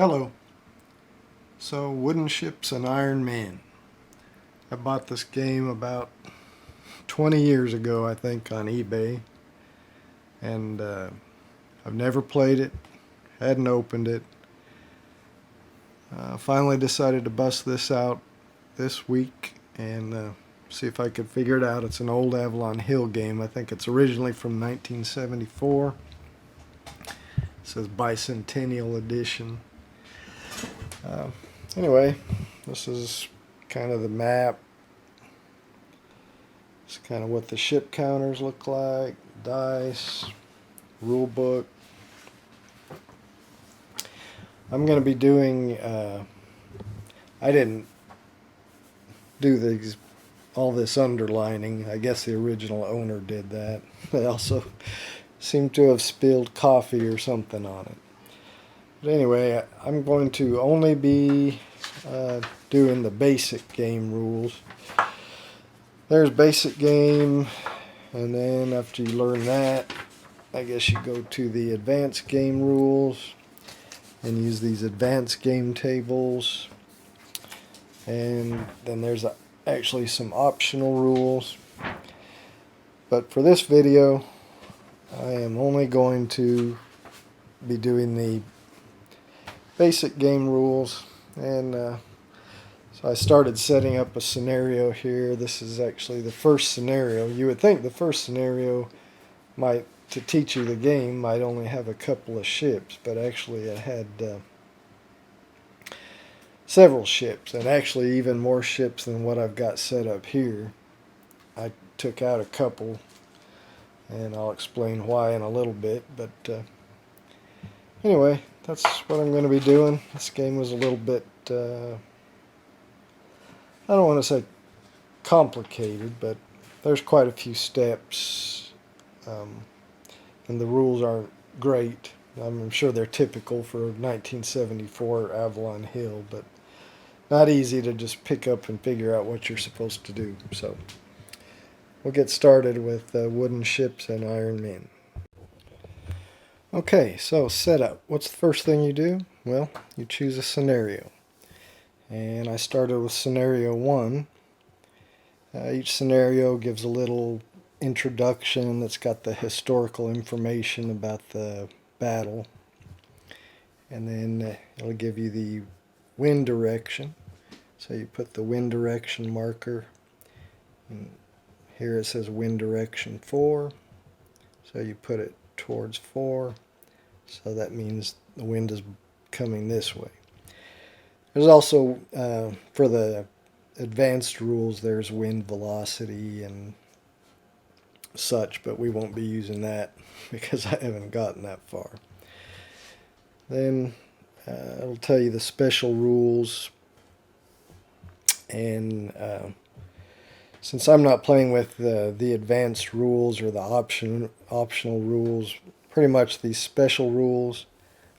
Hello. So, Wooden Ships and Iron Men. I bought this game about 20 years ago, I think, on eBay. And I've never played it, hadn't opened it. Finally decided to bust this out this week and see if I could figure it out. It's an old Avalon Hill game. I think it's originally from 1974. It says Bicentennial Edition. Anyway, this is kind of the map. It's kind of what the ship counters look like, dice, rule book. I'm going to be doing, I didn't do all this underlining. I guess the original owner did that. They also seem to have spilled coffee or something on it. But anyway, I'm going to only be doing the basic game rules. There's basic game, and then after you learn that, I guess you go to the advanced game rules and use these advanced game tables. And then there's actually some optional rules. But for this video, I am only going to be doing the basic game rules. And so I started setting up a scenario here. This is actually the first scenario. You would think the first scenario to teach you the game might only have a couple of ships, but actually it had several ships, and actually even more ships than what I've got set up here. I took out a couple, and I'll explain why in a little bit, but anyway, that's what I'm going to be doing. This game was a little bit, I don't want to say complicated, but there's quite a few steps, and the rules aren't great. I'm sure they're typical for 1974 Avalon Hill, but not easy to just pick up and figure out what you're supposed to do. So we'll get started with Wooden Ships and Iron Men. Okay, so setup. What's the first thing you do? Well, you choose a scenario. And I started with scenario 1. Each scenario gives a little introduction that's got the historical information about the battle. And then it'll give you the wind direction. So you put the wind direction marker. And here it says wind direction 4. So you put it towards 4. So that means the wind is coming this way. There's also, for the advanced rules, there's wind velocity and such, but we won't be using that because I haven't gotten that far. Then it'll tell you the special rules, and since I'm not playing with the advanced rules or the optional rules, pretty much these special rules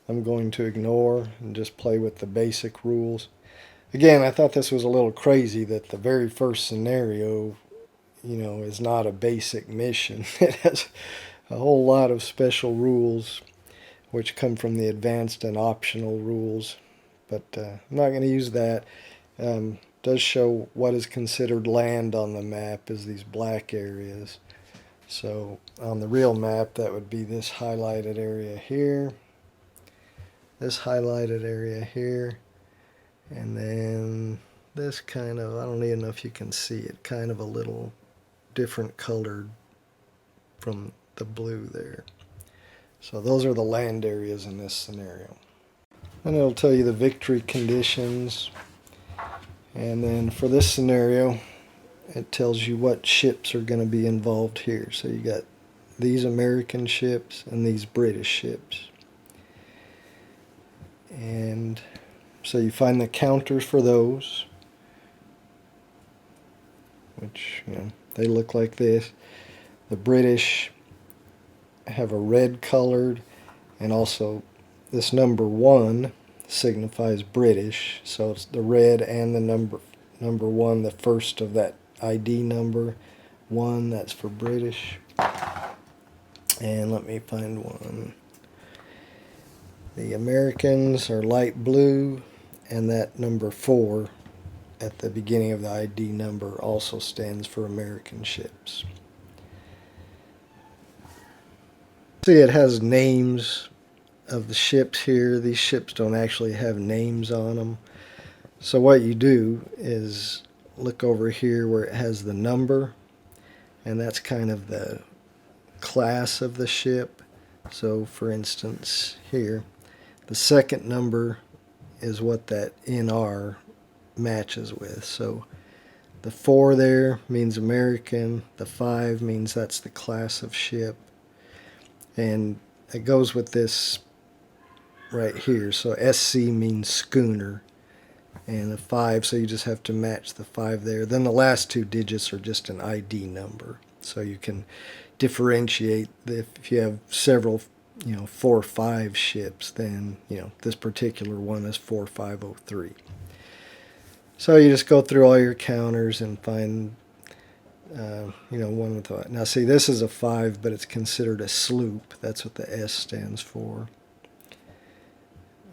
I'm going to ignore and just play with the basic rules. Again, I thought this was a little crazy that the very first scenario, is not a basic mission. It has a whole lot of special rules which come from the advanced and optional rules, but I'm not going to use that. Does show what is considered land on the map is these black areas. So on the real map, that would be this highlighted area here, this highlighted area here, and then this kind of, I don't even know if you can see it, kind of a little different colored from the blue there. So those are the land areas in this scenario. And it'll tell you the victory conditions. And then for this scenario, it tells you what ships are going to be involved here. So you got these American ships and these British ships. And so you find the counters for those, which, they look like this. The British have a red colored, and also this number 1 signifies British, so it's the red and the number 1, the first of that ID number 1, that's for British. And let me find one. The Americans are light blue, and that number 4 at the beginning of the ID number also stands for American ships. See, it has names of the ships here. These ships don't actually have names on them. So what you do is look over here where it has the number, and that's kind of the class of the ship. So for instance here, the second number is what that NR matches with. So the 4 there means American, the 5 means that's the class of ship, and it goes with this right here. So SC means schooner, and a 5, so you just have to match the 5 there. Then the last 2 digits are just an ID number, so you can differentiate. If you have several, 4 or 5 ships, then this particular one is 4503. So you just go through all your counters and find one with a. Now see, this is a 5, but it's considered a sloop. That's what the S stands for.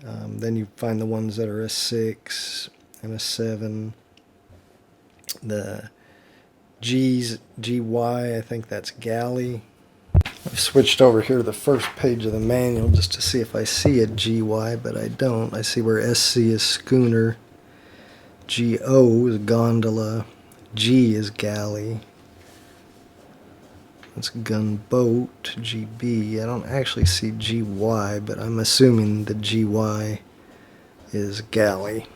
Then you find the ones that are a 6 and a 7. The G's, GY, I think that's galley. I've switched over here to the first page of the manual just to see if I see a GY, but I don't. I see where SC is schooner, GO is gondola, G is galley. That's gunboat, GB. I don't actually see GY, but I'm assuming the GY is galley.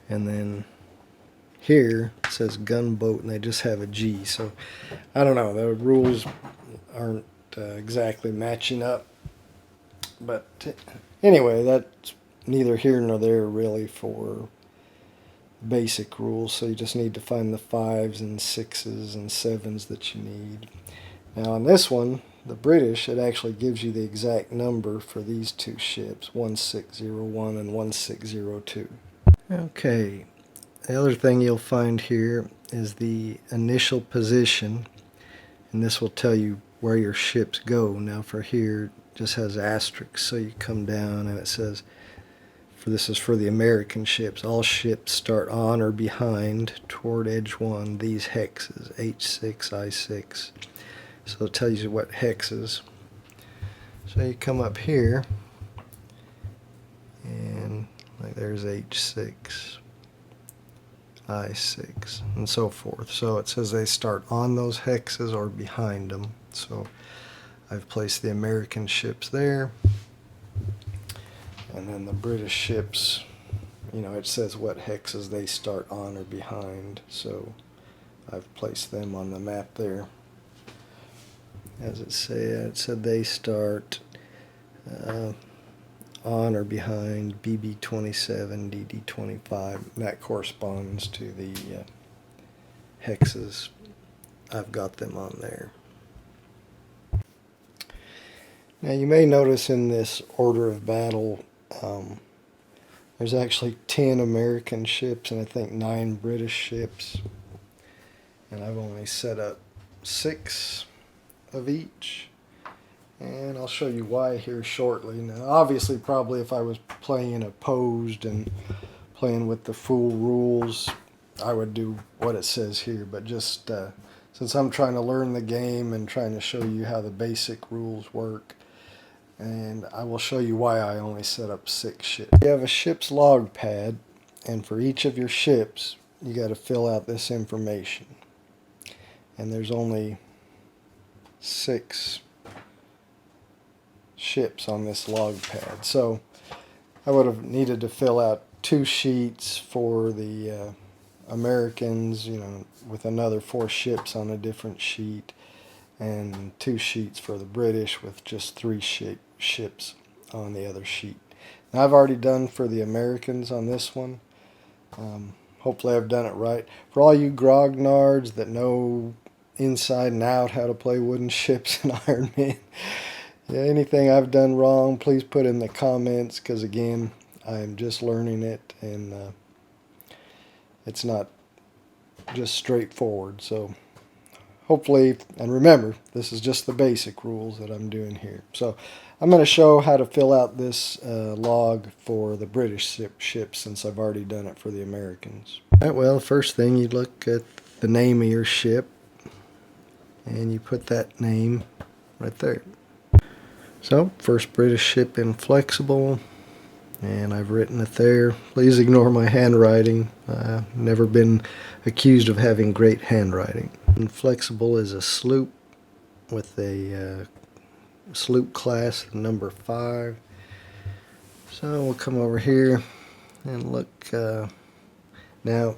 And then here it says gunboat, and they just have a G. So I don't know. The rules aren't exactly matching up. But anyway, that's neither here nor there really for basic rules. So you just need to find the 5s and 6s and 7s that you need. Now on this one, the British, it actually gives you the exact number for these 2 ships, 1601 and 1602. Okay, the other thing you'll find here is the initial position, and this will tell you where your ships go. Now for here, it just has asterisks, so you come down and it says, this is for the American ships, all ships start on or behind toward edge 1 these hexes, H6, I6. So it tells you what hexes. So you come up here, and like there's H6, I6, and so forth. So it says they start on those hexes or behind them. So I've placed the American ships there. And then the British ships, it says what hexes they start on or behind. So I've placed them on the map there. As it said they start on or behind BB27, DD25. And that corresponds to the hexes. I've got them on there. Now you may notice in this order of battle, there's actually 10 American ships and I think 9 British ships. And I've only set up 6 of each. And I'll show you why here shortly. Now obviously probably if I was playing opposed and playing with the full rules, I would do what it says here. But just since I'm trying to learn the game and trying to show you how the basic rules work, and I will show you why I only set up 6 ships. You have a ship's log pad, and for each of your ships you got to fill out this information. And there's only 6 ships on this log pad. So I would have needed to fill out 2 sheets for the Americans, with another 4 ships on a different sheet, and 2 sheets for the British with just 3 ships on the other sheet. Now I've already done for the Americans on this one. Hopefully I've done it right. For all you grognards that know inside and out how to play wooden ships and Iron Man, anything I've done wrong, please put in the comments, because again, I'm just learning it, and it's not just straightforward. So hopefully, and remember, this is just the basic rules that I'm doing here. So I'm going to show how to fill out this log for the British ship since I've already done it for the Americans. All right, well, first thing you look at the name of your ship and you put that name right there. So, first British ship Inflexible, and I've written it there. Please ignore my handwriting. I've never been accused of having great handwriting. Inflexible is a sloop with a sloop class number 5. So we'll come over here and look. Now,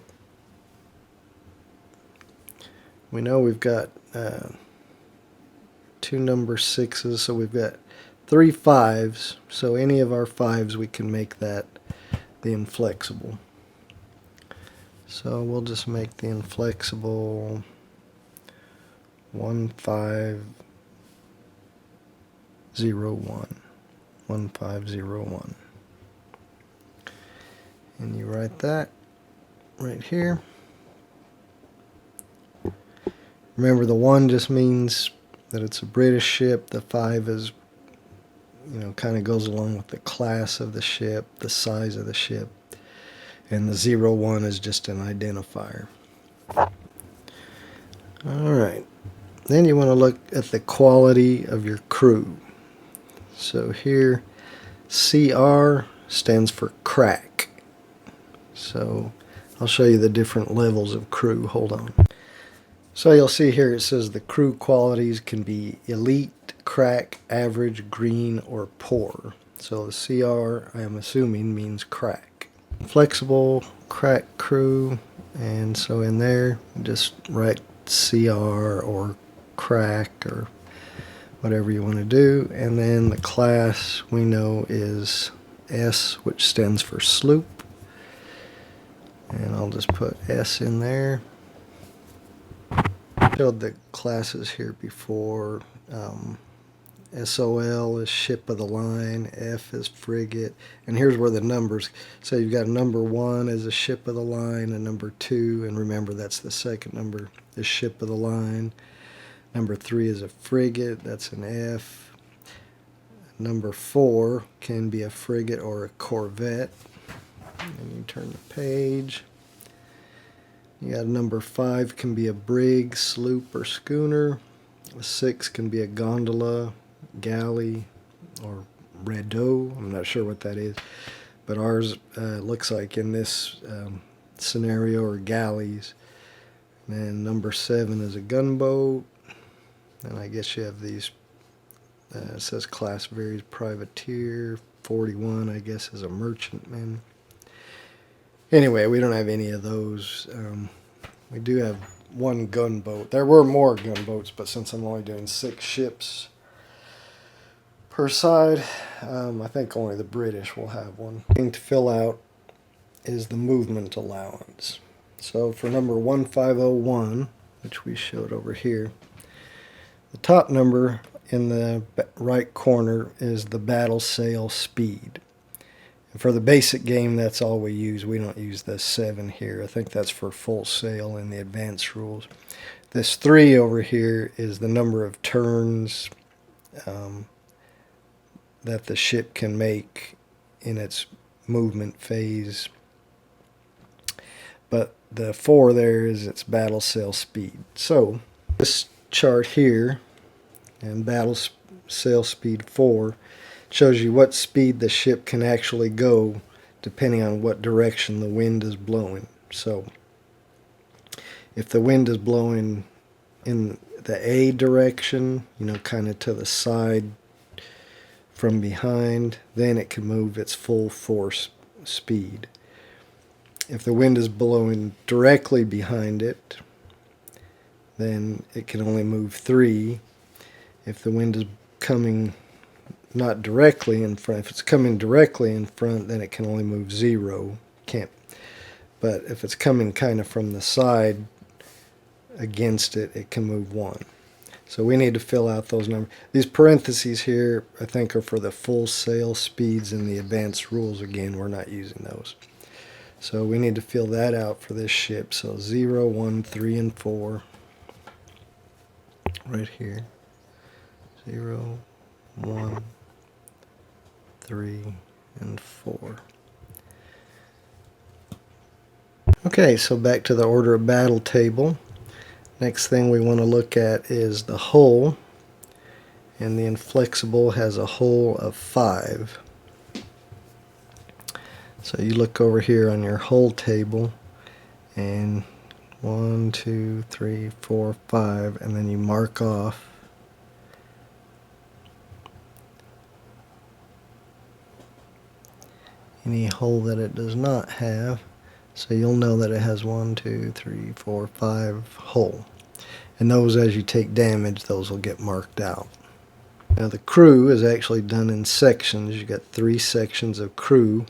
we know we've got 2 number 6s, so we've got 3 5s. So any of our 5s, we can make that the Inflexible. So we'll just make the Inflexible 1501. 1501. And you write that right here. Remember, the 1 just means that it's a British ship. The 5 is, kind of goes along with the class of the ship, the size of the ship. And the 01 is just an identifier. Alright. Then you want to look at the quality of your crew. So here, CR stands for crack. So I'll show you the different levels of crew. Hold on. So you'll see here it says the crew qualities can be elite, crack, average, green, or poor. So the CR, I am assuming, means crack. Flexible, crack crew, and so in there, just write CR or crack or whatever you want to do. And then the class we know is S, which stands for sloop. And I'll just put S in there. Showed the classes here before. SOL is ship of the line, F is frigate, and here's where the numbers. So you've got number 1 as a ship of the line, and number 2, and remember that's the second number, is ship of the line. Number 3 is a frigate, that's an F. Number 4 can be a frigate or a corvette. And you turn the page. You got number 5 can be a brig, sloop, or schooner. 6 can be a gondola, galley, or radeau. I'm not sure what that is, but ours looks like in this scenario are galleys. And number 7 is a gunboat. And I guess you have these. It says class varies privateer. 41, I guess, is a merchantman. Anyway, we don't have any of those. We do have 1 gunboat. There were more gunboats, but since I'm only doing 6 ships per side, I think only the British will have 1. The thing to fill out is the movement allowance. So for number 1501, which we showed over here, the top number in the right corner is the battle sail speed. For the basic game, that's all we use. We don't use the 7 here. I think that's for full sail in the advanced rules. This 3 over here is the number of turns that the ship can make in its movement phase. But the 4 there is its battle sail speed. So this chart here, and battle sail speed 4, shows you what speed the ship can actually go depending on what direction the wind is blowing. So if the wind is blowing in the A direction, kind of to the side from behind, then it can move its full force speed. If the wind is blowing directly behind it, then it can only move 3. If the wind is coming not directly in front, if it's coming directly in front, then it can only move 0. Can't. But if it's coming kind of from the side against it, it can move 1. So we need to fill out those numbers. These parentheses here, I think, are for the full sail speeds in the advanced rules. Again, we're not using those. So we need to fill that out for this ship. So 0, 1, 3, and 4. right here. 0, 1, 3, and 4. Okay, so back to the order of battle table. Next thing we want to look at is the hull, and the inflexible has a hull of 5. So you look over here on your hull table, and 1, 2, 3, 4, 5, and then you mark off any hull that it does not have. So you'll know that it has 1, 2, 3, 4, 5 hull. And those, as you take damage, those will get marked out. Now the crew is actually done in sections. You got 3 sections of crew,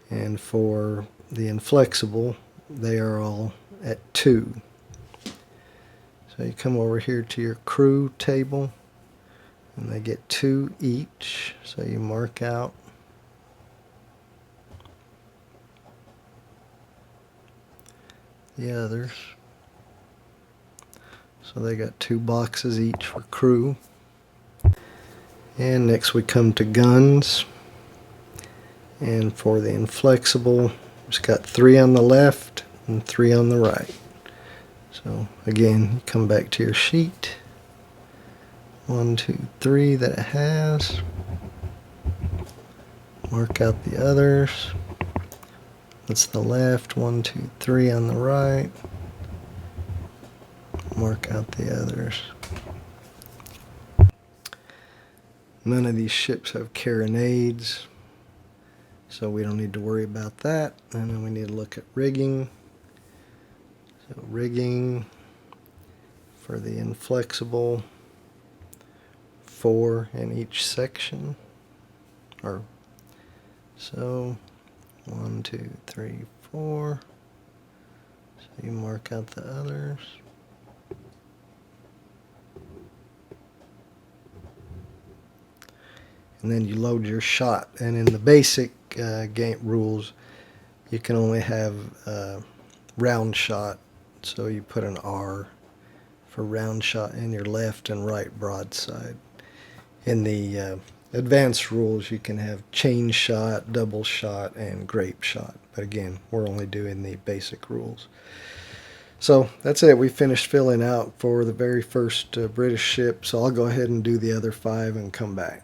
and for the inflexible, they are all at 2. So you come over here to your crew table, and they get 2 each. So you mark out the others. So they got 2 boxes each for crew. And next we come to guns. And for the inflexible, it's got 3 on the left and 3 on the right. So again, come back to your sheet. 1, 2, 3 that it has. Mark out the others. That's the left. 1, 2, 3 on the right. Mark out the others. None of these ships have carronades, so we don't need to worry about that. And then we need to look at rigging. So rigging for the inflexible, 4 in each section. So 1, 2, 3, 4. So you mark out the others. And then you load your shot. And in the basic game rules, you can only have round shot. So you put an R for round shot in your left and right broadside. In the advanced rules, you can have chain shot, double shot, and grape shot. But again, we're only doing the basic rules. So that's it. We finished filling out for the very first British ship. So I'll go ahead and do the other 5 and come back.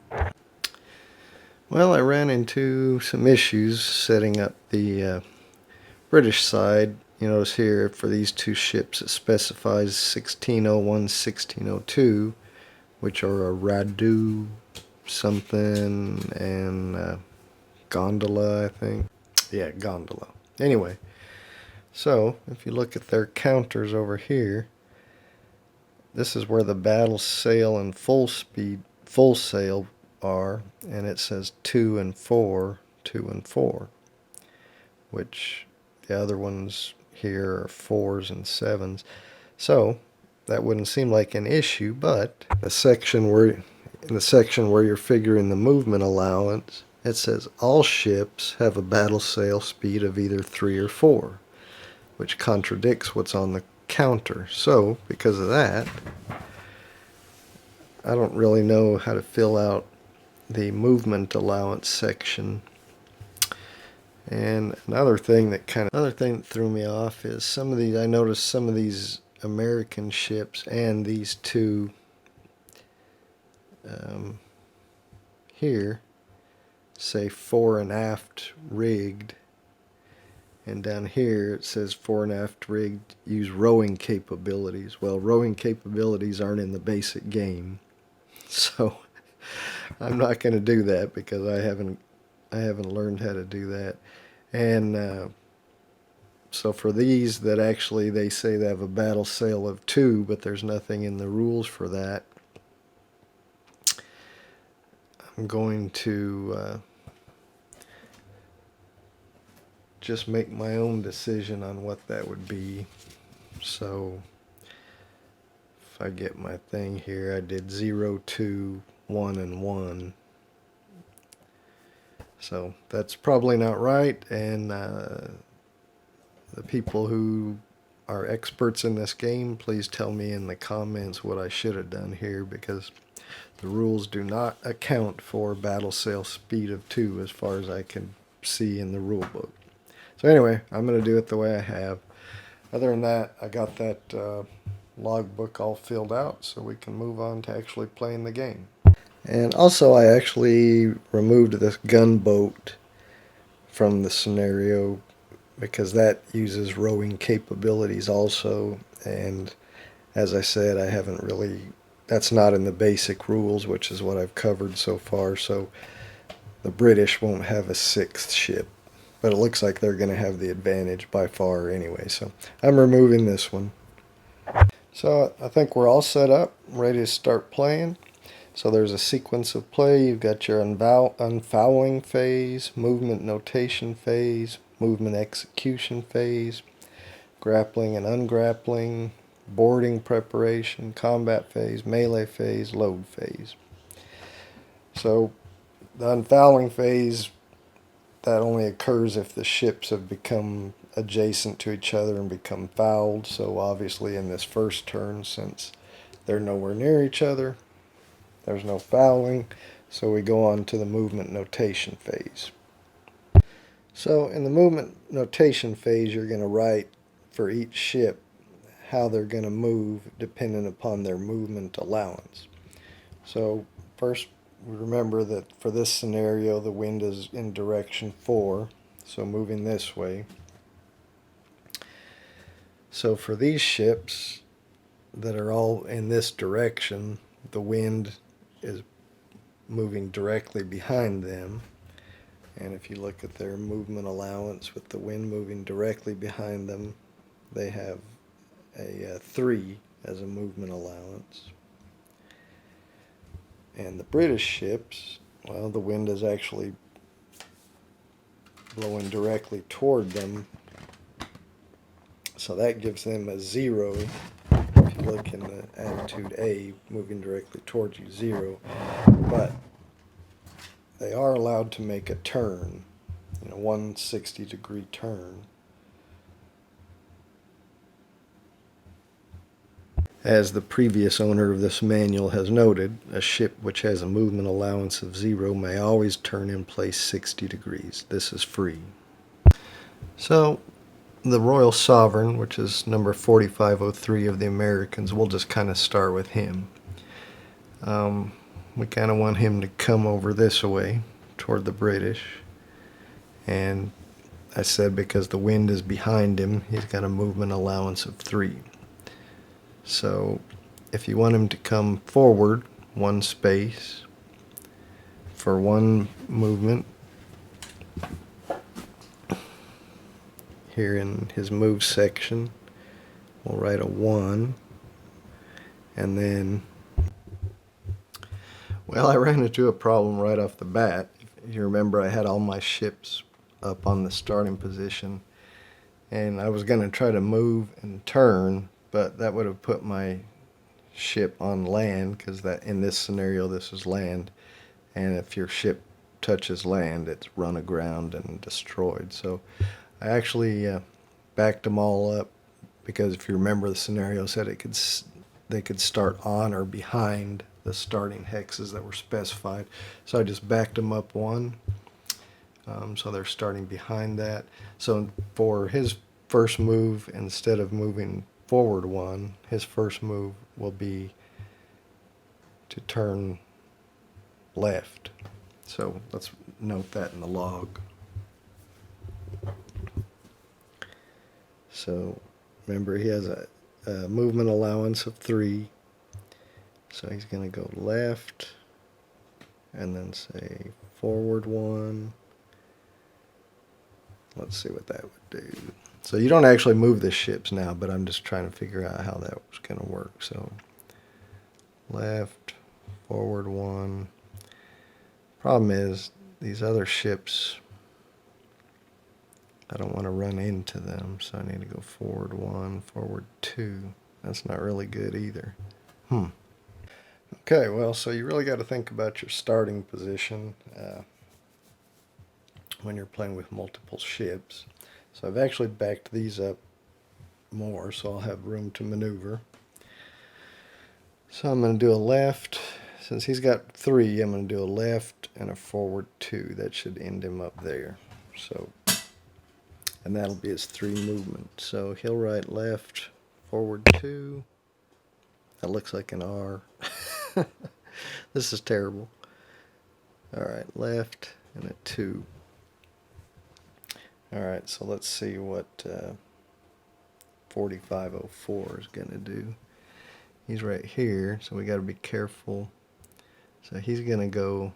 Well, I ran into some issues setting up the British side. You notice here for these 2 ships it specifies 1601, 1602, which are a Radu something and Gondola, I think. Yeah, Gondola. Anyway, so if you look at their counters over here, this is where the battle sail and full sail are, and it says 2 and 4, 2 and 4, which the other ones here are 4s and 7s. So that wouldn't seem like an issue, but in the section where you're figuring the movement allowance, it says all ships have a battle sail speed of either 3 or 4, which contradicts what's on the counter. So because of that, I don't really know how to fill out the movement allowance section. And another thing that threw me off is some of these. I noticed some of these American ships and these 2 here say fore and aft rigged, and down here it says fore and aft rigged, use rowing capabilities. Well, rowing capabilities aren't in the basic game, so I'm not going to do that because I haven't learned how to do that. And so for these that actually they say they have a battle sail of 2, but there's nothing in the rules for that, I'm going to just make my own decision on what that would be. So if I get my thing here, I did 0, 2, 1, and 1. So that's probably not right, and the people who are experts in this game, please tell me in the comments what I should have done here, because the rules do not account for battle sail speed of 2 as far as I can see in the rule book. So anyway, I'm going to do it the way I have. Other than that, I got that logbook all filled out, so we can move on to actually playing the game. And also, I actually removed this gunboat from the scenario because that uses rowing capabilities also, and as I said, I haven't really, that's not in the basic rules, which is what I've covered so far, so the British won't have a 6th ship, but it looks like they're going to have the advantage by far anyway, so I'm removing this one. So I think we're all set up, ready to start playing. So there's a sequence of play. You've got your unfouling phase, movement notation phase, movement execution phase, grappling and ungrappling, boarding preparation, combat phase, melee phase, load phase. So the unfouling phase, that only occurs if the ships have become adjacent to each other and become fouled. So obviously in this first turn, since they're nowhere near each other, there's no fouling, so we go on to the movement notation phase. So in the movement notation phase, you're going to write for each ship how they're going to move depending upon their movement allowance. So first, remember that for this scenario, the wind is in direction 4, so moving this way. So for these ships that are all in this direction, the wind is moving directly behind them. And if you look at their movement allowance with the wind moving directly behind them, they have a 3 as a movement allowance. And the British ships, well, the wind is actually blowing directly toward them, so that gives them a 0. If you look in the attitude A, moving directly towards you, 0. But they are allowed to make a turn, 160-degree turn. As the previous owner of this manual has noted, a ship which has a movement allowance of 0 may always turn in place 60 degrees. This is free. So, the Royal Sovereign, which is number 4503 of the Americans, we'll just kind of start with him. We kind of want him to come over this way toward the British, and I said because the wind is behind him, he's got a movement allowance of 3. So if you want him to come forward 1 space for 1 movement, here in his move section, we'll write a 1, and then, well, I ran into a problem right off the bat. If you remember, I had all my ships up on the starting position, and I was going to try to move and turn, but that would have put my ship on land, because that in this scenario this is land, and if your ship touches land, it's run aground and destroyed. So I actually backed them all up, because if you remember, the scenario said they could start on or behind the starting hexes that were specified. So I just backed them up 1, so they're starting behind that. So for his first move, instead of moving forward 1, his first move will be to turn left. So let's note that in the log. So remember, he has a movement allowance of 3, so he's going to go left and then say forward 1. Let's see what that would do. So you don't actually move the ships now, but I'm just trying to figure out how that was going to work. So left, forward 1. Problem is, these other ships, I don't want to run into them, so I need to go forward 1, forward 2. That's not really good either. Okay, well, so you really got to think about your starting position when you're playing with multiple ships. So I've actually backed these up more, so I'll have room to maneuver. So I'm going to do a left. Since he's got 3, I'm going to do a left and a forward 2. That should end him up there. So, and that'll be his 3 movement. So he'll right, left, forward 2. That looks like an R. This is terrible. Alright, left and a 2. Alright, so let's see what 4504 is going to do. He's right here, so we got to be careful. So he's going to go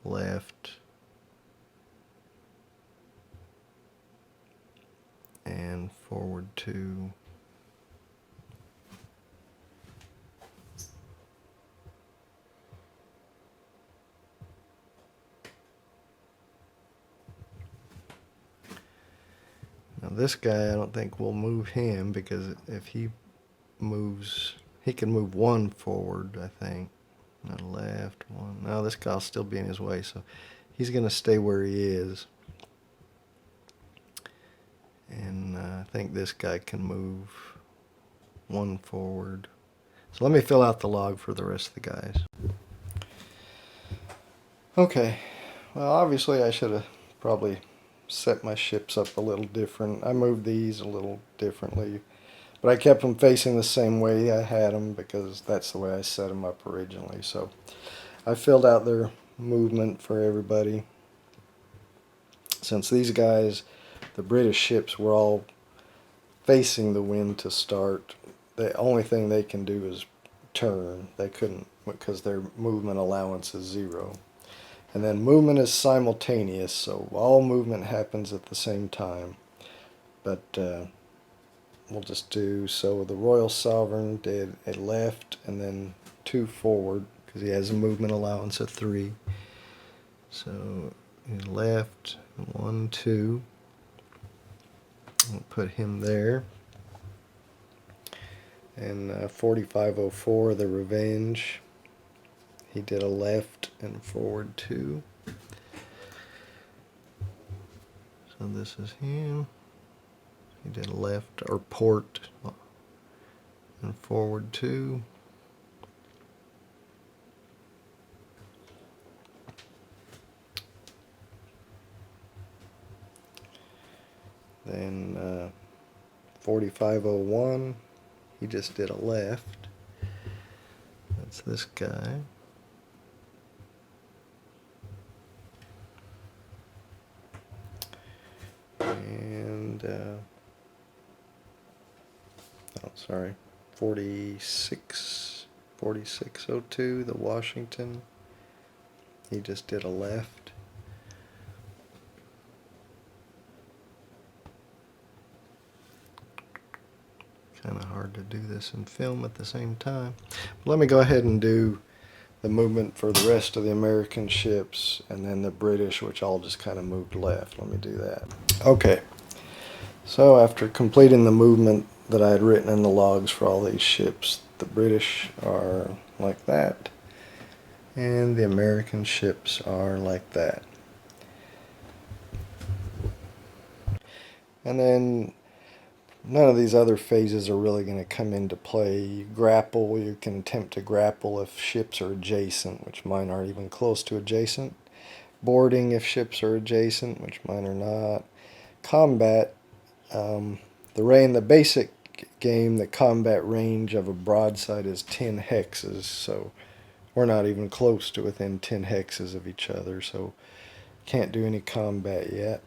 left and forward 2. Now this guy, I don't think we'll move him, because if he moves, he can move 1 forward, I think. Not left, 1. No, this guy'll still be in his way, so he's going to stay where he is. And I think this guy can move 1 forward. So let me fill out the log for the rest of the guys. Okay, well obviously I should have probably set my ships up a little different. I moved these a little differently, but I kept them facing the same way I had them because that's the way I set them up originally. So I filled out their movement for everybody. Since these guys, the British ships, were all facing the wind to start, the only thing they can do is turn. They couldn't, because their movement allowance is 0. And then movement is simultaneous, so all movement happens at the same time. But we'll just do, so the Royal Sovereign did a left and then 2 forward, because he has a movement allowance of 3. So he left, 1, 2. We'll put him there. And 4504, the Revenge, he did a left and forward 2. So this is him. He did a left, or port, and forward 2. Then 4501, he just did a left. That's this guy. And, oh, sorry, 4602, the Washington, he just did a left. Kind of hard to do this and film at the same time. But let me go ahead and do the movement for the rest of the American ships, and then the British, which all just kind of moved left. Let me do that. Okay, so after completing the movement that I had written in the logs for all these ships, the British are like that, and the American ships are like that. And then none of these other phases are really going to come into play. You grapple, you can attempt to grapple if ships are adjacent, which mine aren't even close to adjacent. Boarding if ships are adjacent, which mine are not. Combat, in the basic game, the combat range of a broadside is 10 hexes, so we're not even close to within 10 hexes of each other, so can't do any combat yet.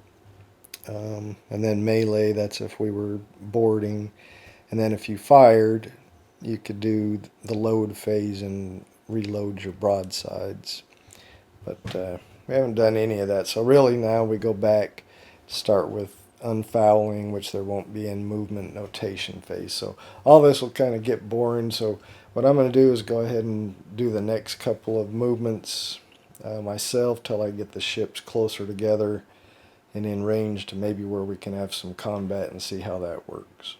And then melee, that's if we were boarding. And then if you fired, you could do the load phase and reload your broadsides. But we haven't done any of that. So really now we go back, start with unfouling, which there won't be in movement notation phase. So all this will kind of get boring. So what I'm going to do is go ahead and do the next couple of movements myself till I get the ships closer together and in range to maybe where we can have some combat and see how that works.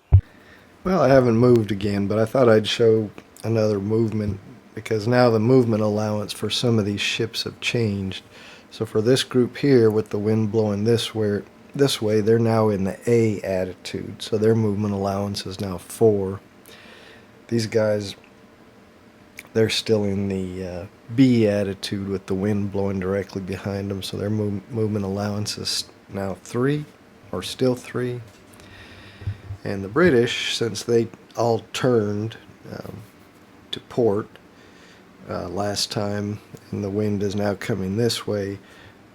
Well, I haven't moved again, but I thought I'd show another movement because now the movement allowance for some of these ships have changed. So for this group here, with the wind blowing this way, this way, they're now in the A attitude, so their movement allowance is now 4. These guys, they're still in the B attitude with the wind blowing directly behind them, so their movement allowance is now 3, or still 3. And the British, since they all turned to port last time, and the wind is now coming this way,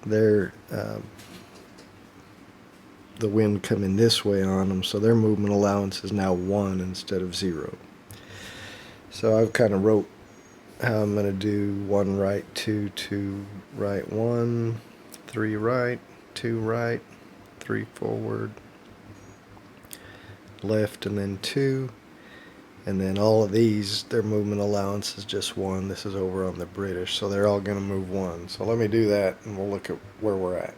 they're the wind coming this way on them, so their movement allowance is now 1 instead of 0. So I've kind of wrote how I'm going to do 1 right, 2 right, 1, 3 right, 2 right, 3 forward, left, and then 2. And then all of these, their movement allowance is just 1. This is over on the British, so they're all going to move 1. So let me do that, and we'll look at where we're at.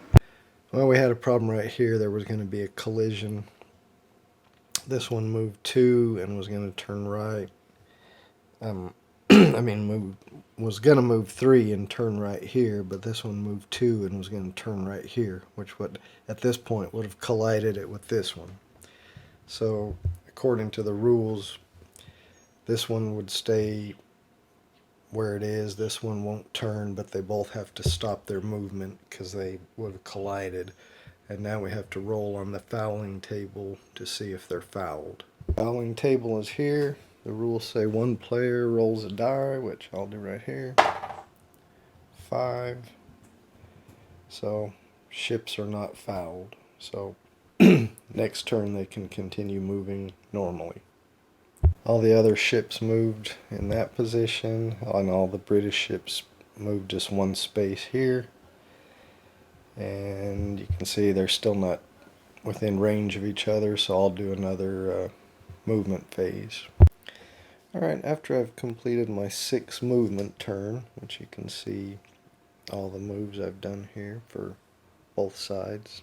Well, we had a problem right here. There was going to be a collision. This one moved 2 and was going to turn right. Was going to move 3 and turn right here, but this one moved 2 and was going to turn right here, which would, at this point, would have collided it with this one. So, according to the rules, this one would stay where it is. This one won't turn, but they both have to stop their movement because they would have collided. And now we have to roll on the fouling table to see if they're fouled. Fouling table is here. The rules say one player rolls a die, which I'll do right here. 5. So ships are not fouled. So next turn they can continue moving normally. All the other ships moved in that position, and all the British ships moved just one space here. And you can see they're still not within range of each other, so I'll do another movement phase. Alright, after I've completed my 6 movement turn, which you can see all the moves I've done here for both sides,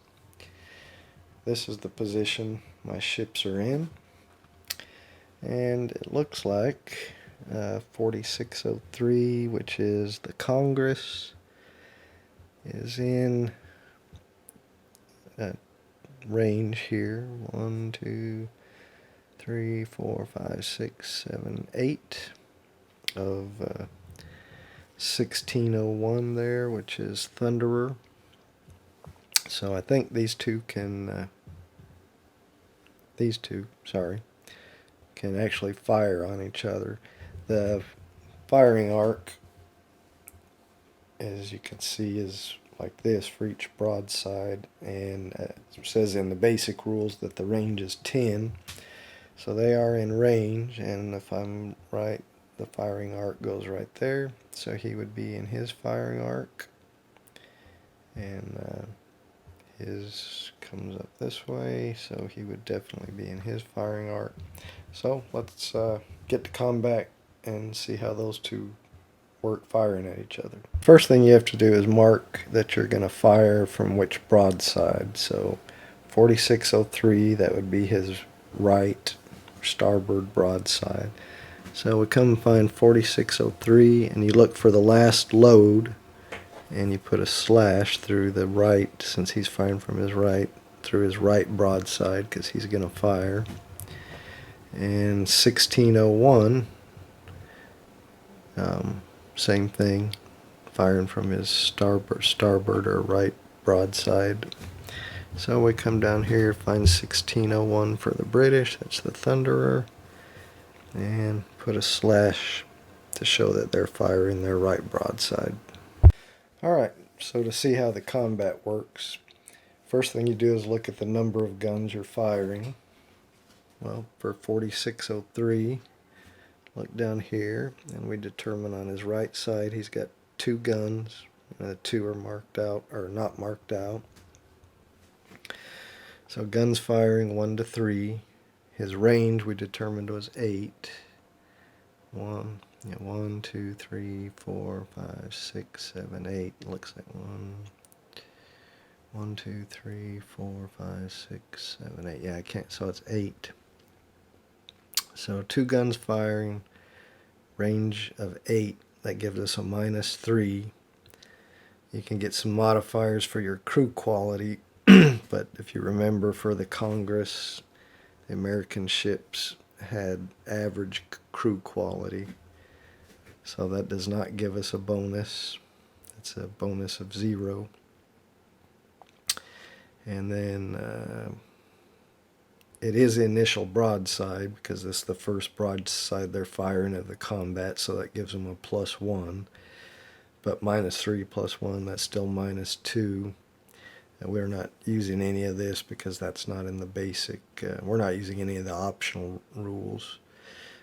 this is the position my ships are in. And it looks like 4603, which is the Congress, is in range here. 1, 2, 3, 4, 5, 6, 7, 8 of 1601 there, which is Thunderer. So I think these two can can actually fire on each other. The firing arc, as you can see, is like this for each broadside, and it says in the basic rules that the range is 10, so they are in range, and if I'm right, the firing arc goes right there, so he would be in his firing arc, and his comes up this way, so he would definitely be in his firing arc. So let's get to combat and see how those two work firing at each other. First thing you have to do is mark that you're going to fire from which broadside. So 4603, that would be his right starboard broadside. So we come and find 4603, and you look for the last load, and you put a slash through the right, since he's firing from his right, through his right broadside, because he's going to fire. And 1601, same thing, firing from his starboard or right broadside. So we come down here, find 1601 for the British, that's the Thunderer, and put a slash to show that they're firing their right broadside. Alright, so to see how the combat works, first thing you do is look at the number of guns you're firing. Well, for 4603, look down here, and we determine on his right side he's got 2 guns. The 2 are marked out, or not marked out. So guns firing 1 to 3. His range we determined was 8. 1, 2, 3, 4, 5, 6, 7, 8. Looks like 1, 2, 3, 4, 5, 6, 7, 8. Yeah, I can't. So it's 8. So 2 guns firing, range of 8. That gives us a -3. You can get some modifiers for your crew quality But if you remember, for the Congress, the American ships had average crew quality. So that does not give us a bonus. It's a bonus of 0. And then it is the initial broadside, because this is the first broadside they're firing of the combat, so that gives them a +1. But -3 + 1, that's still -2. And we're not using any of this because that's not in the basic. We're not using any of the optional rules.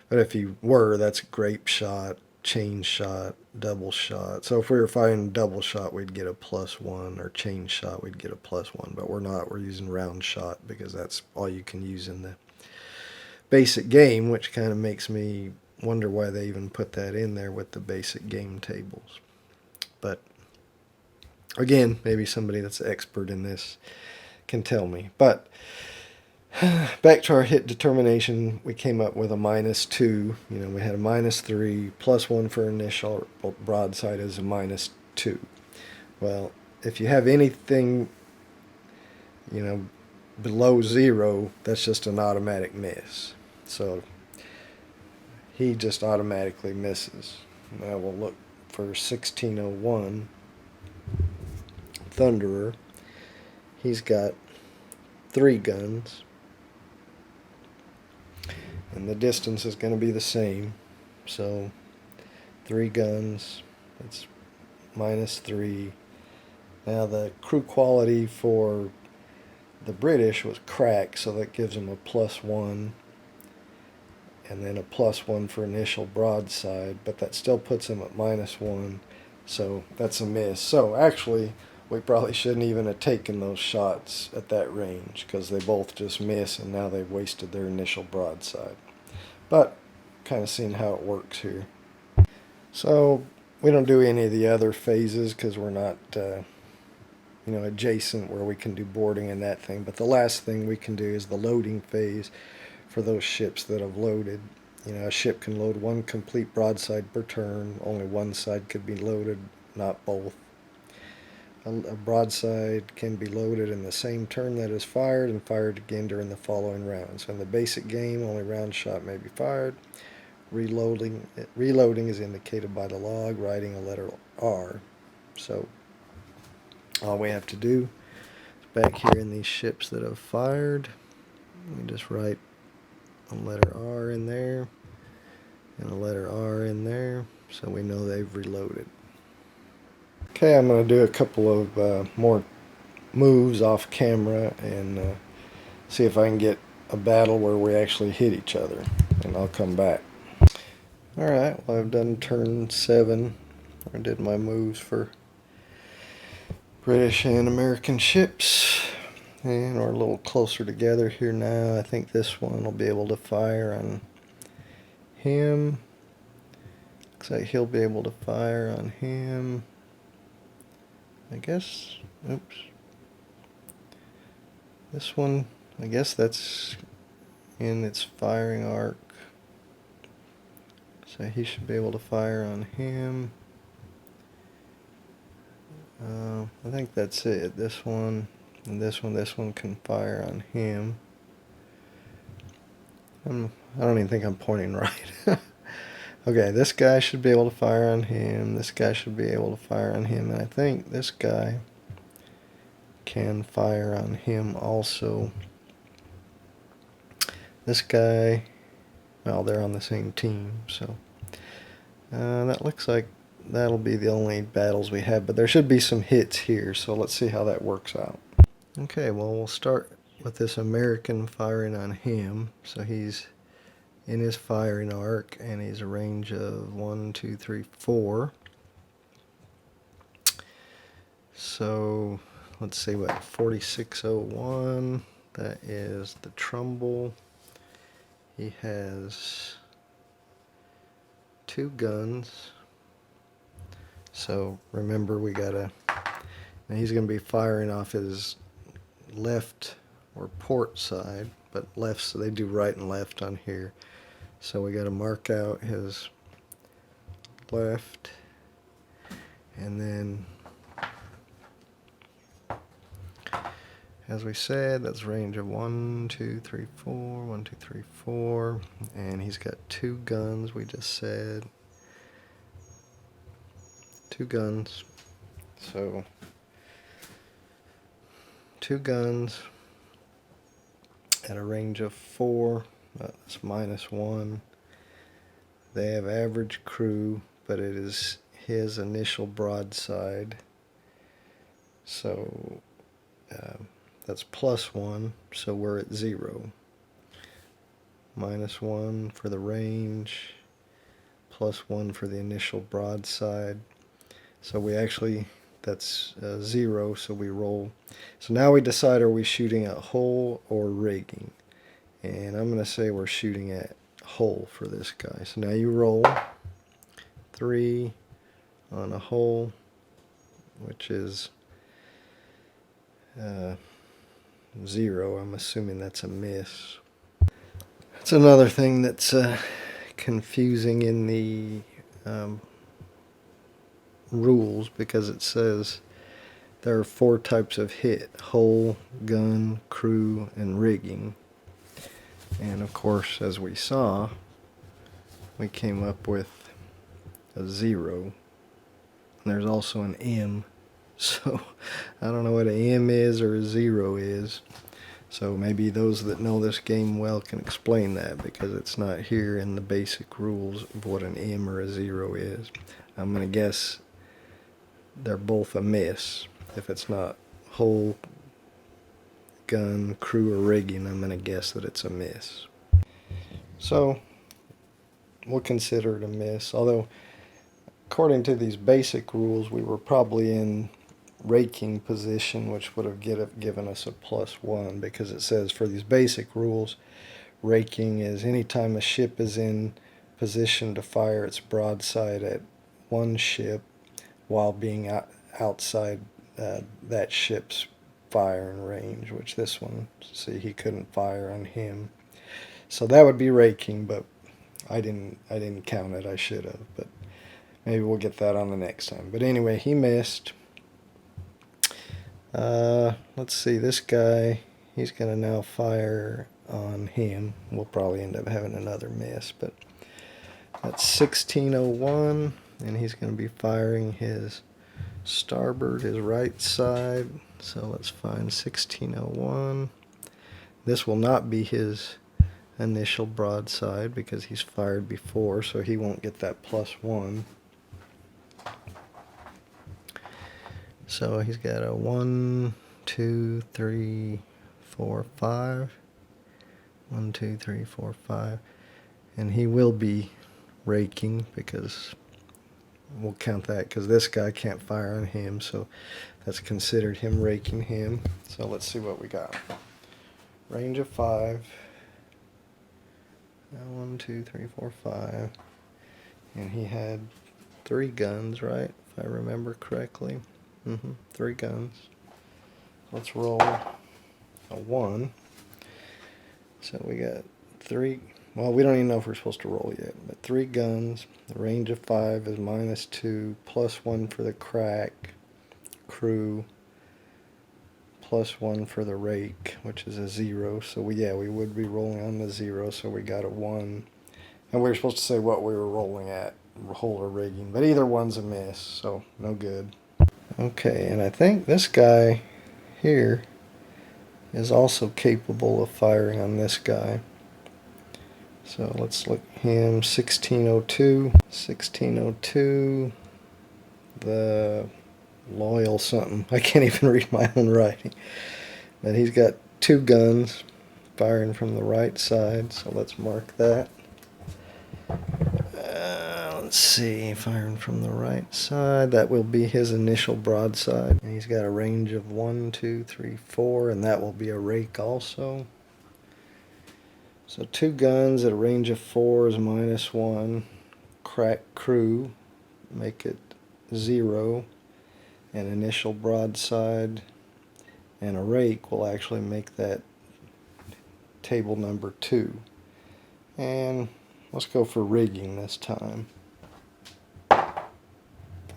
But if you were, that's grape shot, chain shot, double shot. So if we were firing double shot, we'd get a +1, or chain shot, we'd get a +1. But we're not. We're using round shot because that's all you can use in the basic game, which kind of makes me wonder why they even put that in there with the basic game tables. But again, maybe somebody that's expert in this can tell me. But back to our hit determination, we came up with a -2. We had a -3, +1 for initial broadside is a -2. Well, if you have anything, below 0, that's just an automatic miss. So he just automatically misses. Now we'll look for 1601 Thunderer. He's got 3 guns. And the distance is going to be the same. So 3 guns, that's -3. Now the crew quality for the British was crack, so that gives them a +1. And then a +1 for initial broadside, but that still puts them at -1. So that's a miss. So actually, we probably shouldn't even have taken those shots at that range, because they both just miss, and now they've wasted their initial broadside. But kind of seeing how it works here. So we don't do any of the other phases because we're not adjacent where we can do boarding and that thing. But the last thing we can do is the loading phase for those ships that have loaded. A ship can load 1 complete broadside per turn. Only one side could be loaded, not both. A broadside can be loaded in the same turn that is fired and fired again during the following rounds. So in the basic game, only round shot may be fired. Reloading is indicated by the log, writing a letter R. So all we have to do is back here in these ships that have fired, we just write a letter R in there and a letter R in there, so we know they've reloaded. Okay, I'm going to do a couple of more moves off camera and see if I can get a battle where we actually hit each other, and I'll come back. Alright, well, I've done turn 7. I did my moves for British and American ships, and we're a little closer together here now. I think this one will be able to fire on him. Looks like he'll be able to fire on him. I guess, oops. This one, I guess that's in its firing arc. So he should be able to fire on him. I think that's it. This one and this one can fire on him. I don't even think I'm pointing right. Okay, this guy should be able to fire on him. This guy should be able to fire on him. And I think this guy can fire on him also. This guy, well, they're on the same team, so that looks like that'll be the only battles we have, but there should be some hits here, so let's see how that works out. Okay, well, we'll start with this American firing on him. So he's in his firing arc, and he's a range of 1, 2, 3, 4. So let's see what 4601, that is the Trumbull. He has 2 guns. So remember, we gotta, and he's gonna be firing off his left or port side, but left, so they do right and left on here. So we got to mark out his left, and then as we said, that's range of 1, 2, 3, 4, 1, 2, 3, 4, and he's got 2 guns, we just said. 2 guns. So 2 guns at a range of 4, that's -1. They have average crew, but it is his initial broadside. So that's +1, so we're at 0. -1 for the range, +1 for the initial broadside. So we actually, that's 0, so we roll. So now we decide, are we shooting at hull or rigging? And I'm going to say we're shooting at hull for this guy. So now you roll 3 on a hull, which is 0. I'm assuming that's a miss. That's another thing that's confusing in the rules, because it says there are 4 types of hit: hull, gun, crew, and rigging. And of course, as we saw, we came up with a 0. And there's also an M. So I don't know what an M is or a 0 is. So maybe those that know this game well can explain that, because it's not here in the basic rules of what an M or a 0 is. I'm going to guess they're both a miss. If it's not hull, gun, crew, or rigging, I'm going to guess that it's a miss. So we'll consider it a miss, although according to these basic rules we were probably in raking position, which would have given us a +1, because it says for these basic rules, raking is anytime a ship is in position to fire its broadside at one ship while being outside that ship's firing range, which this one, see, he couldn't fire on him. So that would be raking, but I didn't count it. I should have, but maybe we'll get that on the next time. But anyway, he missed. Let's see, this guy, he's going to now fire on him. We'll probably end up having another miss, but that's 1601, and he's going to be firing his starboard, his right side. So let's find 1601. This will not be his initial broadside because he's fired before, so he won't get that +1. So he's got a 1, 2, 3, 4, 5. 1, 2, 3, 4, 5. And he will be raking, because we'll count that because this guy can't fire on him, so that's considered him raking him. So let's see what we got. Range of 5. 1, 2, 3, 4, 5. And he had 3 guns, right? If I remember correctly. 3 guns. Let's roll a 1. So we got 3. Well, we don't even know if we're supposed to roll yet, but 3 guns. The range of 5 is -2, +1 for the crack, crew, +1 for the rake, which is a 0. So we would be rolling on the 0. So we got a 1, and we were supposed to say what we were rolling at, hull or rigging, but either one's a miss, so no good. Okay, and I think this guy here is also capable of firing on this guy. So let's look at him. 1602. 1602. The loyal something. I can't even read my own writing. But he's got 2 guns firing from the right side, so let's mark that. Let's see, firing from the right side, that will be his initial broadside. And he's got a range of 1, 2, 3, 4, and that will be a rake also. So 2 guns at a range of 4 is -1. Crack crew, make it 0. An initial broadside and a rake will actually make that table number 2. And let's go for rigging this time.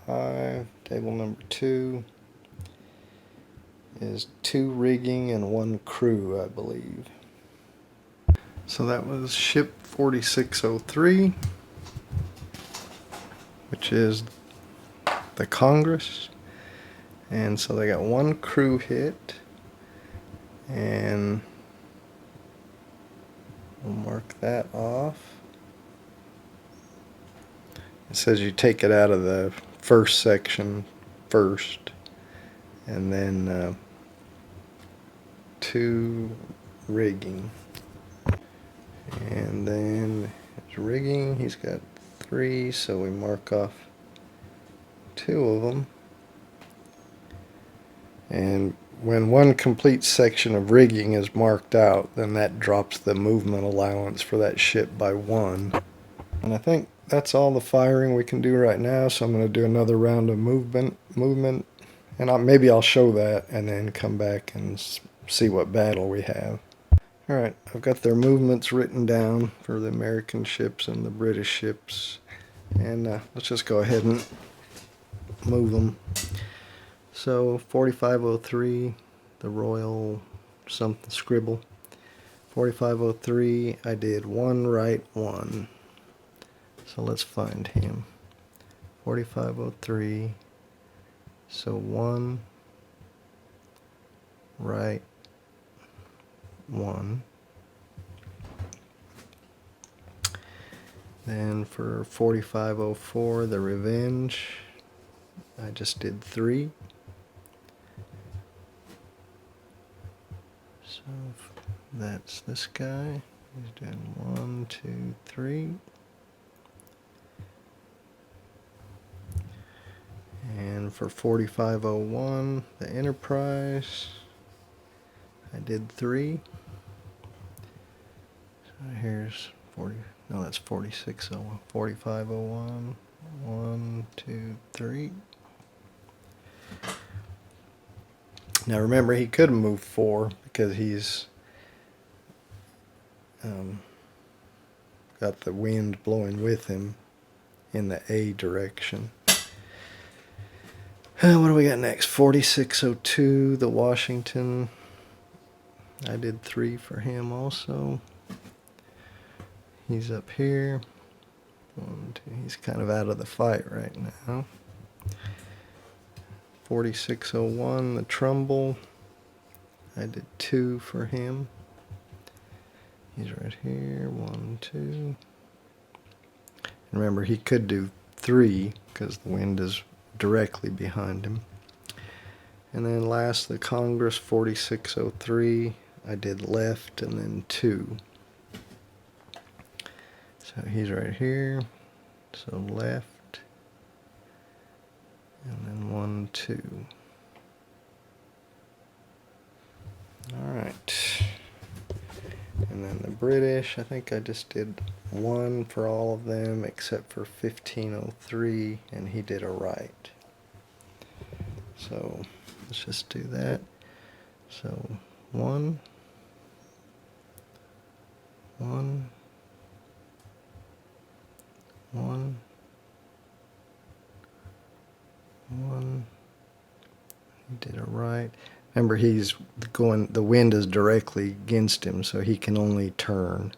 5, table number 2. is 2 rigging and 1 crew, I believe. So that was ship 4603, which is the Congress. And so they got 1 crew hit, and we'll mark that off. It says you take it out of the first section first, and then 2 rigging. And then his rigging, he's got 3, so we mark off 2 of them. And when 1 complete section of rigging is marked out, then that drops the movement allowance for that ship by 1. And I think that's all the firing we can do right now, so I'm going to do another round of movement, and maybe I'll show that and then come back and see what battle we have. Alright, I've got their movements written down for the American ships and the British ships, and let's just go ahead and move them. So 4503, the Royal something scribble. 4503, I did 1 right 1. So let's find him. 4503, so 1 right 1. Then for 4504, the Revenge, I just did 3. So that's this guy. He's doing 1, 2, 3. And for 4501, the Enterprise, I did 3. So here's 40. No, that's 4601. 4501. 1, 2, 3. Now remember, he could have moved 4 because he's got the wind blowing with him in the A direction. What do we got next? 4602, the Washington. I did 3 for him also. He's up here. 1, 2. He's kind of out of the fight right now. 4601, the Trumbull. I did 2 for him. He's right here. 1, 2. Remember, he could do 3 because the wind is directly behind him. And then last, the Congress 4603. I did left and then 2. So he's right here. So left. And then 1, 2. Alright. And then the British, I think I just did 1 for all of them except for 1503, and he did a right. So let's just do that. So 1, 1, 1, 1. He did a right. Remember, he's going, the wind is directly against him, so he can only turn.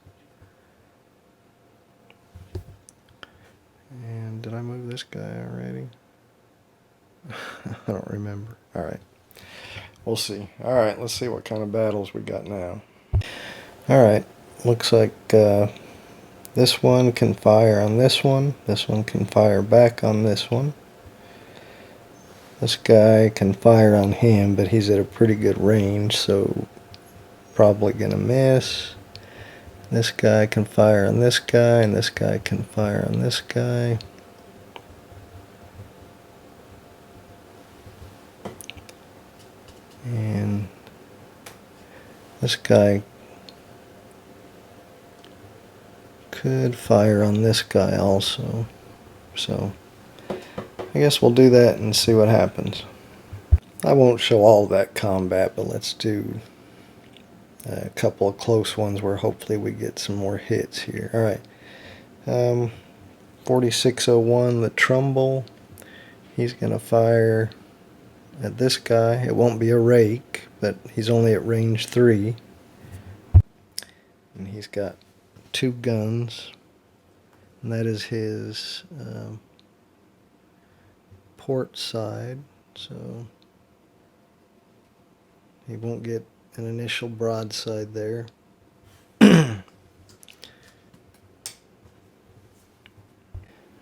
And did I move this guy already? I don't remember. Alright. We'll see. Alright, let's see what kind of battles we got now. Alright. Looks like this one can fire on this one. This one can fire back on this one. This guy can fire on him, but he's at a pretty good range, so probably gonna miss. This guy can fire on this guy, and this guy can fire on this guy. And this guy could fire on this guy also. So I guess we'll do that and see what happens. I won't show all that combat, but let's do a couple of close ones where hopefully we get some more hits here. Alright. 4601, the Trumbull. He's going to fire at this guy. It won't be a rake, but he's only at range 3. And he's got 2 guns. And that is his port side. So he won't get an initial broadside there.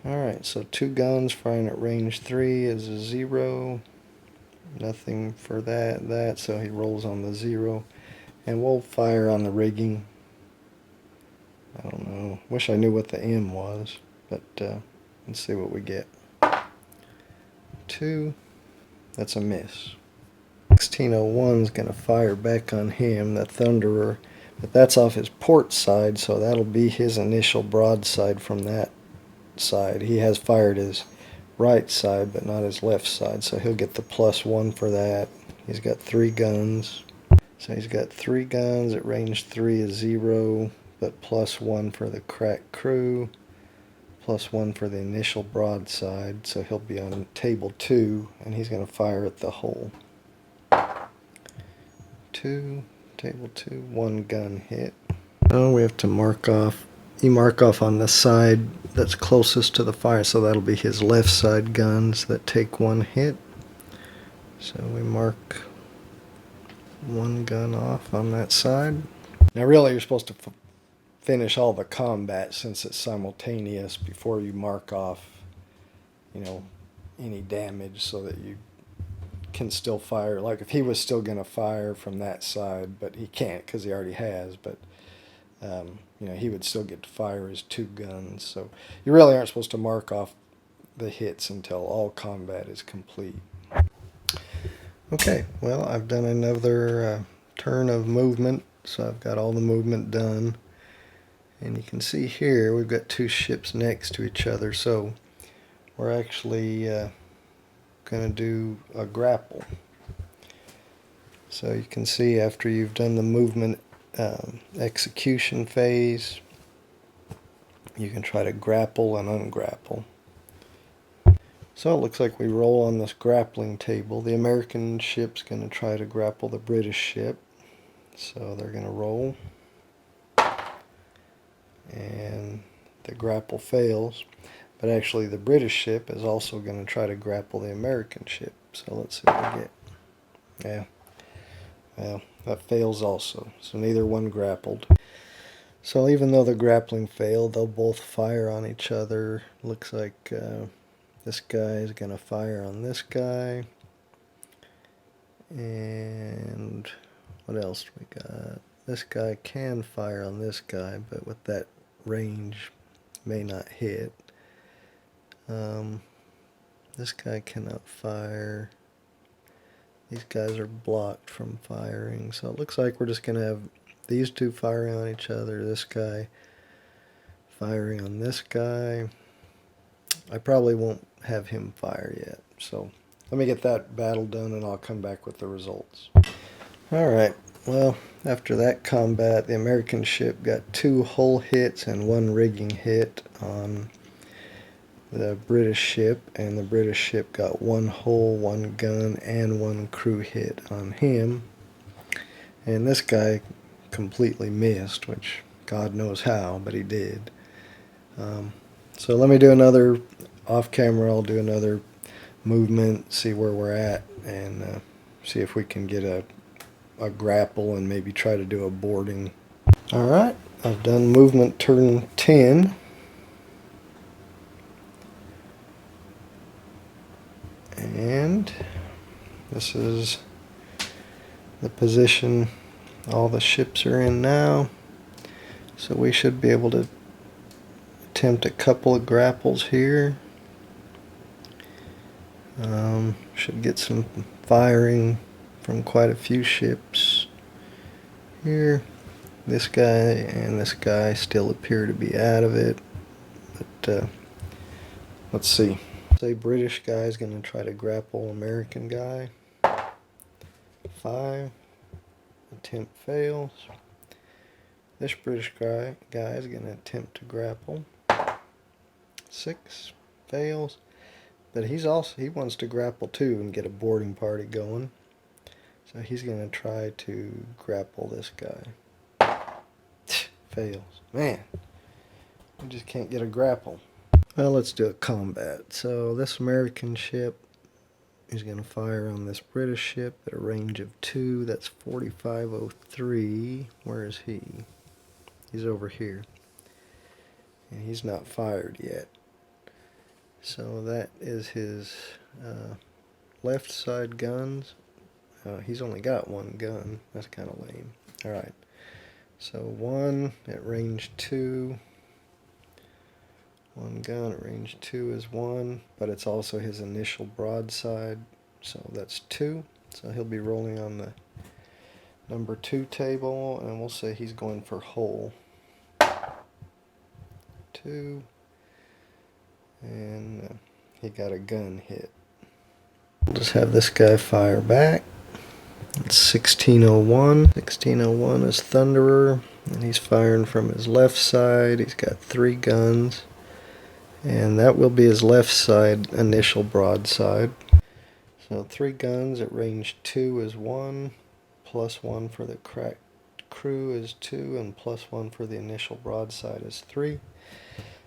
Alright, so 2 guns firing at range 3 is a 0. Nothing for that, so he rolls on the 0. And we'll fire on the rigging. I don't know. Wish I knew what the M was, but let's see what we get. 2. That's a miss. 1601 is going to fire back on him, the Thunderer. But that's off his port side, so that'll be his initial broadside from that side. He has fired his right side, but not his left side, so he'll get the +1 for that. He's got 3 guns. So he's got 3 guns at range 3 is 0, but +1 for the crack crew, +1 for the initial broadside, so he'll be on table 2, and he's going to fire at the hole. 2, table 2, 1 gun hit. Now we have to mark off. You mark off on the side that's closest to the fire, so that'll be his left side guns that take 1 hit. So we mark 1 gun off on that side. Now really you're supposed to finish all the combat since it's simultaneous before you mark off, any damage, so that you can still fire. Like if he was still going to fire from that side, but he can't because he already has, but he would still get to fire his 2 guns. So you really aren't supposed to mark off the hits until all combat is complete. Okay, well, I've done another turn of movement, so I've got all the movement done. And you can see here we've got 2 ships next to each other, so we're actually going to do a grapple. So you can see after you've done the movement execution phase, you can try to grapple and ungrapple. So it looks like we roll on this grappling table. The American ship's going to try to grapple the British ship. So they're going to roll. And the grapple fails. But actually the British ship is also going to try to grapple the American ship. So let's see what we get. Yeah. Well, that fails also. So neither one grappled. So even though the grappling failed, they'll both fire on each other. Looks like this guy is going to fire on this guy. And what else do we got? This guy can fire on this guy, but with that range, may not hit. This guy cannot fire. These guys are blocked from firing. So it looks like we're just going to have these 2 firing on each other. This guy firing on this guy. I probably won't have him fire yet. So let me get that battle done and I'll come back with the results. Alright, well, after that combat, the American ship got 2 hull hits and 1 rigging hit on the British ship, and the British ship got 1 hull, 1 gun, and 1 crew hit on him. And this guy completely missed, which God knows how, but he did. So let me do another off camera. I'll do another movement, see where we're at, and see if we can get a grapple and maybe try to do a boarding. Alright, I've done movement turn 10. And this is the position all the ships are in now. So we should be able to attempt a couple of grapples here. Should get some firing from quite a few ships here. This guy and this guy still appear to be out of it, but let's see. Say British guy is going to try to grapple American guy. 5. Attempt fails. This British guy is going to attempt to grapple. 6. Fails. But he wants to grapple too and get a boarding party going. So he's going to try to grapple this guy. Fails. Man, we just can't get a grapple. Well, let's do a combat. So this American ship is going to fire on this British ship at a range of 2. That's 4503. Where is he? He's over here. And he's not fired yet. So that is his left side guns. He's only got one gun. That's kind of lame. Alright. So 1 at range 2. One gun at range 2 is 1, but it's also his initial broadside. So that's 2. So he'll be rolling on the number 2 table, and we'll say he's going for hull. 2. And he got a gun hit. We'll just have this guy fire back. It's 1601. 1601 is Thunderer, and he's firing from his left side. He's got 3 guns, and that will be his left side initial broadside. So 3 guns at range 2 is 1, plus 1 for the cracked crew is 2, and plus 1 for the initial broadside is 3.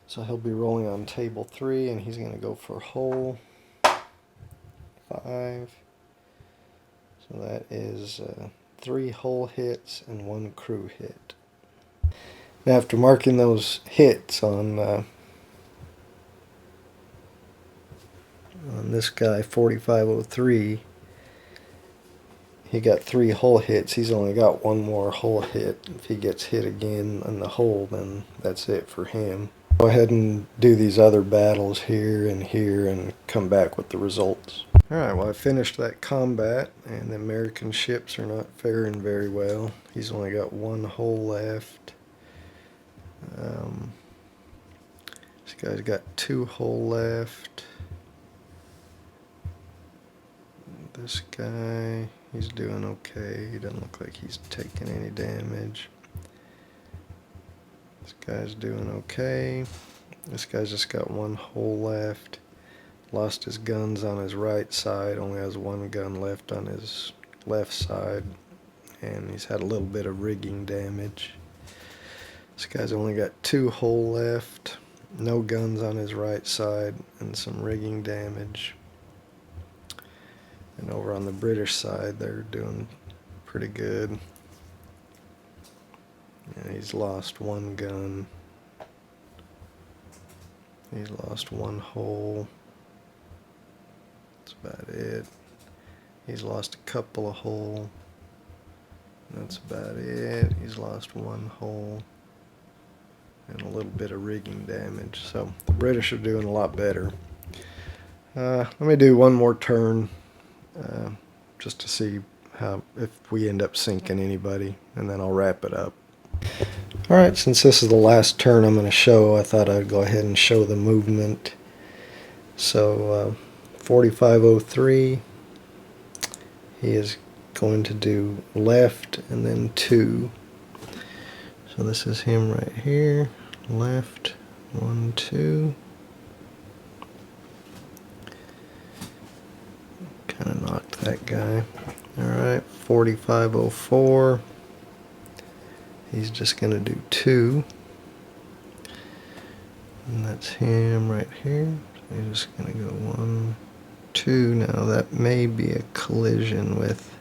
So he'll be rolling on table 3, and he's going to go for hull. 5. So that is 3 hull hits and 1 crew hit. Now after marking those hits on this guy 4503, he got 3 hull hits. He's only got 1 more hull hit. If he gets hit again on the hull, then that's it for him. Go ahead and do these other battles here and come back with the results. Alright, well I finished that combat, and the American ships are not faring very well. He's only got 1 hull left. This guy's got 2 hull left. This guy, he's doing okay. He doesn't look like he's taking any damage. This guy's doing okay. This guy's just got 1 hull left. Lost his guns on his right side, only has 1 gun left on his left side, and he's had a little bit of rigging damage. This guy's only got 2 hull left, no guns on his right side, and some rigging damage. And over on the British side, they're doing pretty good. Yeah, he's lost 1 gun. He's lost 1 hull. That's about it. He's lost a couple of hull. That's about it. He's lost 1 hull and a little bit of rigging damage. So the British are doing a lot better. Let me do one more turn just to see if we end up sinking anybody, and then I'll wrap it up. Alright, since this is the last turn I'm going to show, I thought I'd go ahead and show the movement. So 4503, he is going to do left and then 2. So this is him right here, left, 1, 2. Kind of knocked that guy. Alright, 4504. He's just going to do 2. And that's him right here. So he's just going to go 1, 2. Now that may be a collision with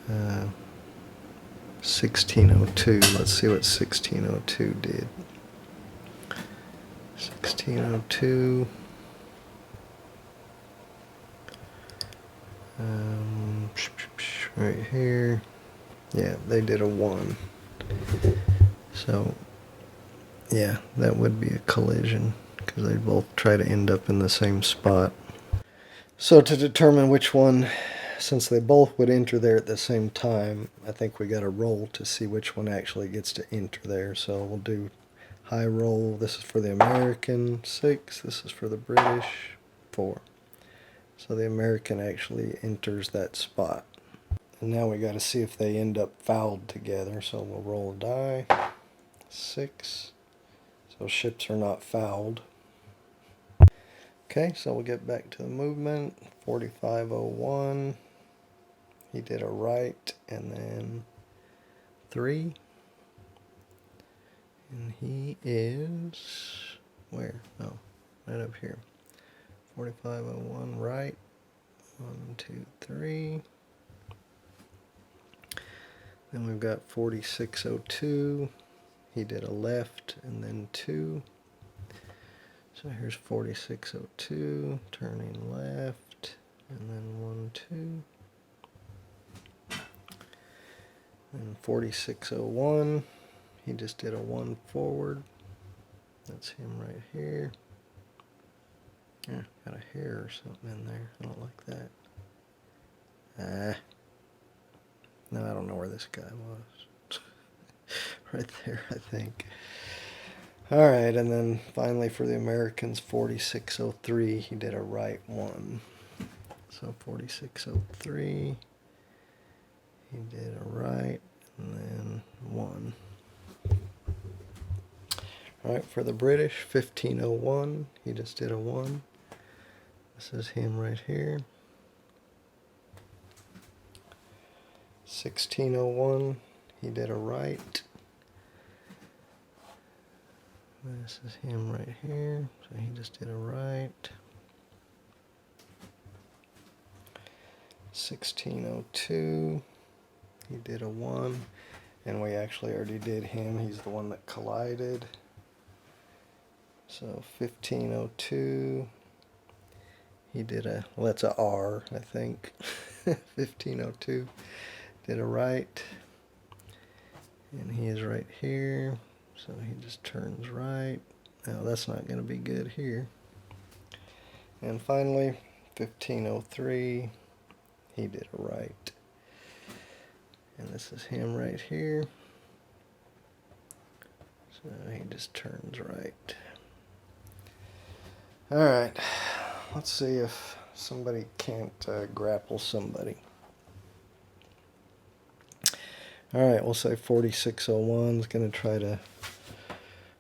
1602. Let's see what 1602 did. 1602. Right here. Yeah, they did a 1. So, yeah, that would be a collision, because they both try to end up in the same spot. So to determine which one, since they both would enter there at the same time, I think we got to roll to see which one actually gets to enter there. So we'll do high roll. This is for the American, 6. This is for the British, 4. So the American actually enters that spot. And now we got to see if they end up fouled together. So we'll roll a die. 6. So ships are not fouled. Okay, so we'll get back to the movement. 4501. He did a right and then 3. And he is where? Oh, right up here. 4501 right. 1, 2, 3. Then we've got 4602. He did a left and then 2. So here's 4602, turning left, and then 1, 2. And 4601, he just did a 1 forward. That's him right here. Yeah, got a hair or something in there. I don't like that. No, I don't know where this guy was. Right there, I think. Alright, and then finally for the Americans, 4603, he did a right 1. So 4603, he did a right, and then 1. Alright, for the British, 1501, he just did a 1. This is him right here. 1601, he did a right. This is him right here, so he just did a right. 1602, he did a 1, and we actually already did him. He's the one that collided. So 1502, he did a, well, that's a R, I think. 1502, did a right, and he is right here. So he just turns right. Now that's not going to be good here. And finally, 1503, he did a right. And this is him right here. So he just turns right. Alright, let's see if somebody can't grapple somebody. Alright, we'll say 4601 is going to try to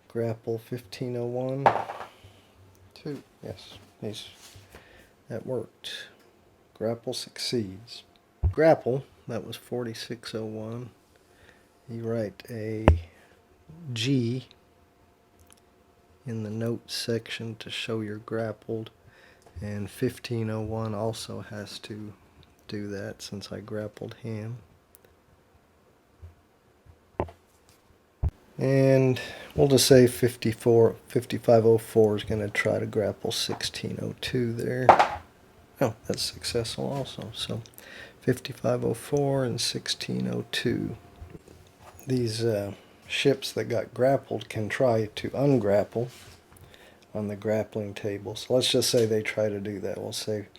grapple 1501. 2. Yes, that worked. Grapple succeeds. Grapple, that was 4601. You write a G in the notes section to show you're grappled, and 1501 also has to do that since I grappled him. And we'll just say 5504 is going to try to grapple 1602 there. Oh, that's successful also. So 5504 and 1602. These ships that got grappled can try to ungrapple on the grappling table. So let's just say they try to do that. We'll say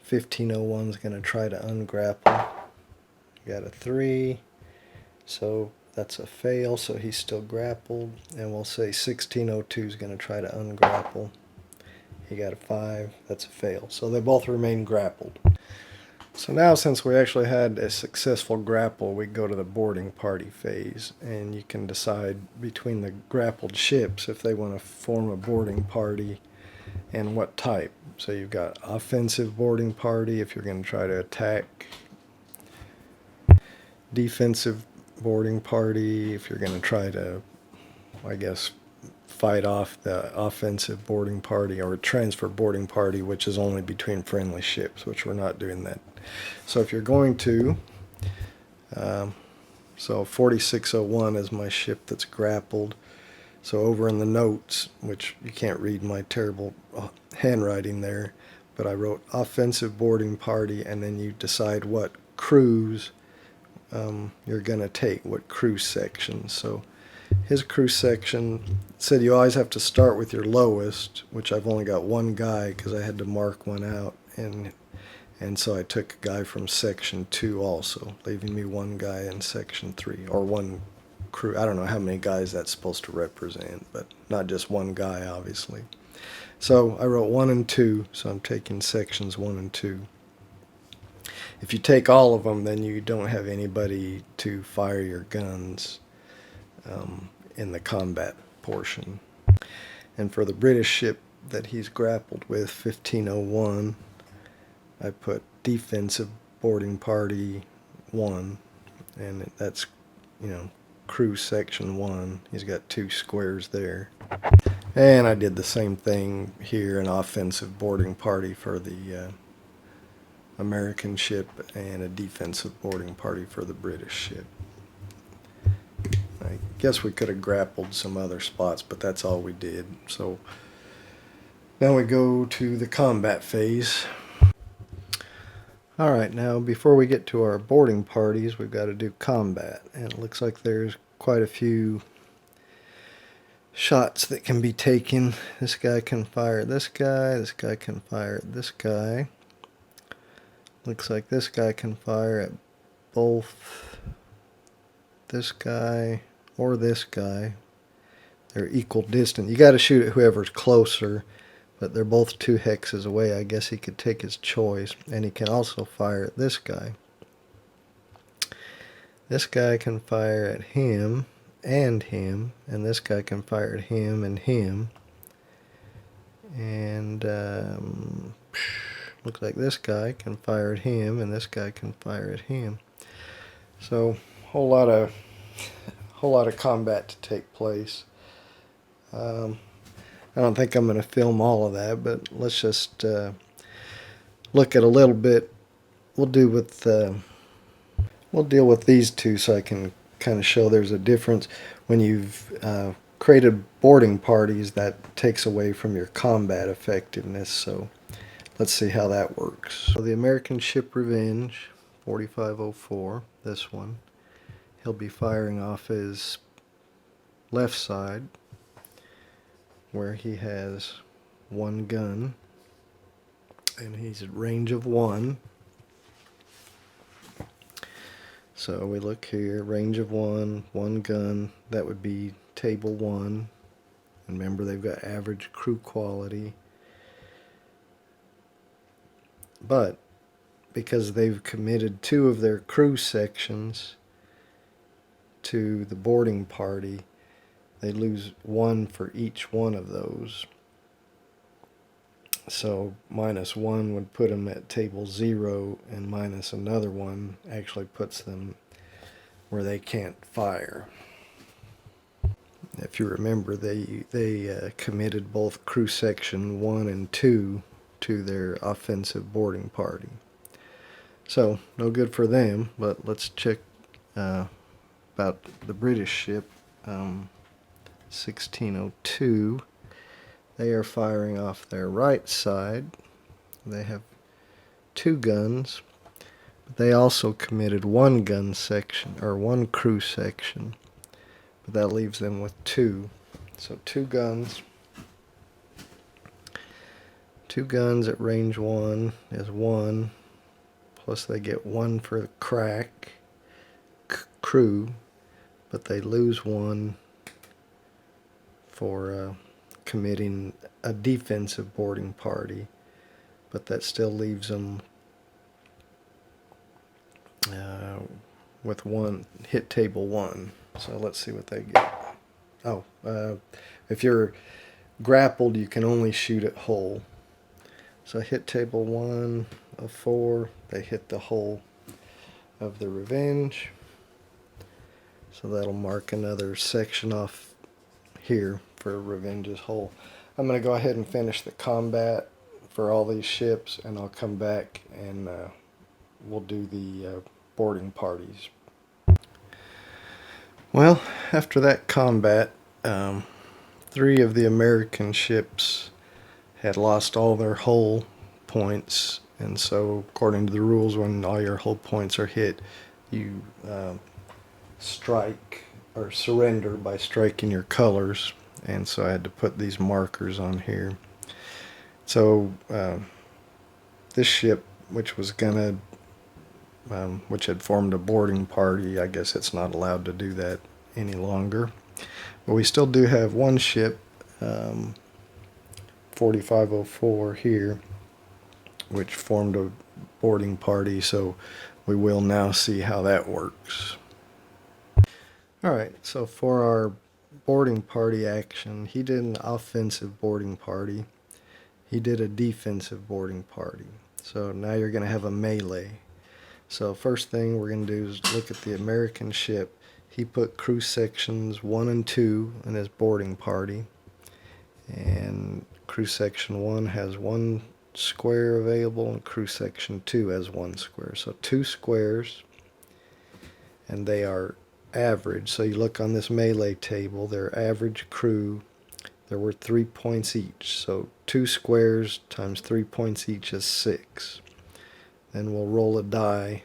1501 is going to try to ungrapple. Got a 3. So that's a fail, so he's still grappled. And we'll say 1602 is going to try to ungrapple. He got a 5. That's a fail. So they both remain grappled. So now, since we actually had a successful grapple, we go to the boarding party phase. And you can decide between the grappled ships if they want to form a boarding party and what type. So you've got offensive boarding party if you're going to try to attack. Defensive boarding party if you're going to try to, I guess, fight off the offensive boarding party, or transfer boarding party, which is only between friendly ships, which we're not doing that. So if you're going to, so 4601 is my ship that's grappled. So over in the notes, which you can't read my terrible handwriting there, but I wrote offensive boarding party, and then you decide what cruise you're going to take, what cruise section. So his cruise section said you always have to start with your lowest, which I've only got one guy because I had to mark one out, and so I took a guy from section 2 also, leaving me one guy in section 3, or one crew. I don't know how many guys that's supposed to represent, but not just one guy, obviously. So I wrote 1 and 2, so I'm taking sections 1 and 2. If you take all of them, then you don't have anybody to fire your guns in the combat portion. And for the British ship that he's grappled with, 1501, I put defensive boarding party 1, and that's, you know, crew section 1. He's got 2 squares there. And I did the same thing here, an offensive boarding party for the American ship and a defensive boarding party for the British ship. I guess we could have grappled some other spots, but that's all we did. So now we go to the combat phase. Alright, now before we get to our boarding parties, we've got to do combat. And it looks like there's quite a few shots that can be taken. This guy can fire at this guy can fire at this guy. Looks like this guy can fire at both this guy or this guy. They're equal distance. You got to shoot at whoever's closer, but they're both 2 hexes away. I guess he could take his choice. And he can also fire at this guy. This guy can fire at him, and this guy can fire at him and him. And looks like this guy can fire at him, and this guy can fire at him. So whole lot of combat to take place. I don't think I'm going to film all of that, but let's just look at a little bit. We'll deal with these two so I can kind of show there's a difference. When you've created boarding parties, that takes away from your combat effectiveness. So let's see how that works. So the American ship Revenge, 4504, this one, he'll be firing off his left side, where he has 1 gun, and he's at range of 1. So we look here, range of 1, 1 gun, that would be table 1. And remember, they've got average crew quality. But because they've committed 2 of their crew sections to the boarding party, they lose 1 for each one of those. So -1 would put them at table 0, and minus another 1 actually puts them where they can't fire. If you remember, they committed both crew section 1 and 2 to their offensive boarding party. So no good for them. But let's check about the British ship. 1602, they are firing off their right side. They have 2 guns, but they also committed 1 gun section, or 1 crew section, but that leaves them with 2. So 2 guns. 2 guns at range 1 is 1, plus they get 1 for the crack crew, but they lose 1 for committing a defensive boarding party, but that still leaves them with 1 hit table 1. So let's see what they get. Oh, if you're grappled, you can only shoot at hull. So hit table 1 of 4, they hit the hull of the Revenge. So that'll mark another section off here for Revenge's hull. I'm going to go ahead and finish the combat for all these ships, and I'll come back and we'll do the boarding parties. Well, after that combat, 3 of the American ships had lost all their hull points, and so according to the rules, when all your hull points are hit, you strike or surrender by striking your colors. And so I had to put these markers on here. So this ship, which was which had formed a boarding party, I guess it's not allowed to do that any longer. But we still do have 1 ship, 4504 here, which formed a boarding party. So we will now see how that works. Alright, so for our boarding party action, he did an offensive boarding party. he did a defensive boarding party. So now you're going to have a melee. So first thing we're going to do is look at the American ship. He put crew sections 1 and 2 in his boarding party. And crew section 1 has 1 square available, and crew section 2 has 1 square. So 2 squares, and they are average. So you look on this melee table, their average crew, there were 3 points each. So 2 squares times 3 points each is 6. Then we'll roll a die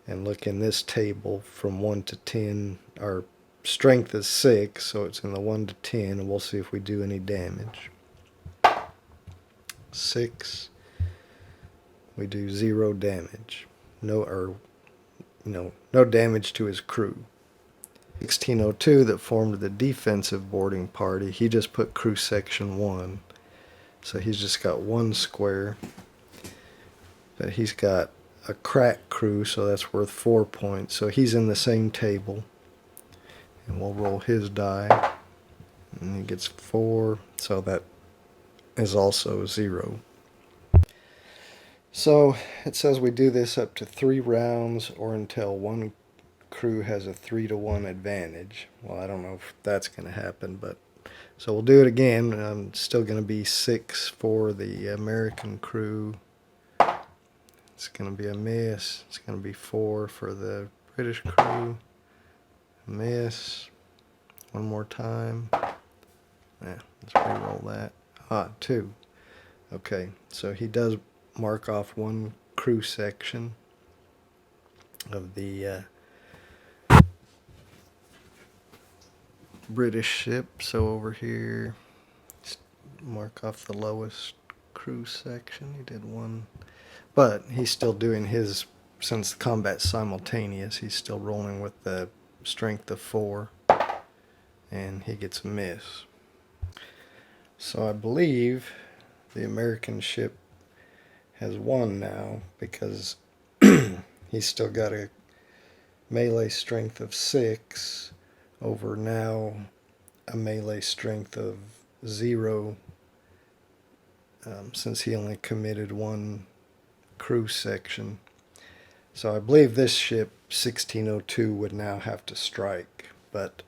and look in this table from 1 to 10. Our strength is 6, so it's in the 1 to 10, and we'll see if we do any damage. 6, we do 0 damage. No damage to his crew. 1602 that formed the defensive boarding party, he just put crew section 1. So he's just got 1 square. But he's got a crack crew, so that's worth 4 points. So he's in the same table. And we'll roll his die. And he gets 4, so that is also 0. So it says we do this up to 3 rounds or until one crew has a 3-to-1 advantage. Well, I don't know if that's going to happen, but so we'll do it again. I'm still going to be 6 for the American crew. It's going to be a miss. It's going to be 4 for the British crew. Miss. One more time. Yeah, let's re-roll that. 2. Okay, so he does mark off 1 crew section of the British ship. So over here, mark off the lowest crew section. He did 1. But he's still doing his, since the combat's simultaneous, he's still rolling with the strength of 4. And he gets a miss. So I believe the American ship has won now because he's still got a melee strength of 6 over now a melee strength of 0, since he only committed 1 crew section. So I believe this ship, 1602, would now have to strike. But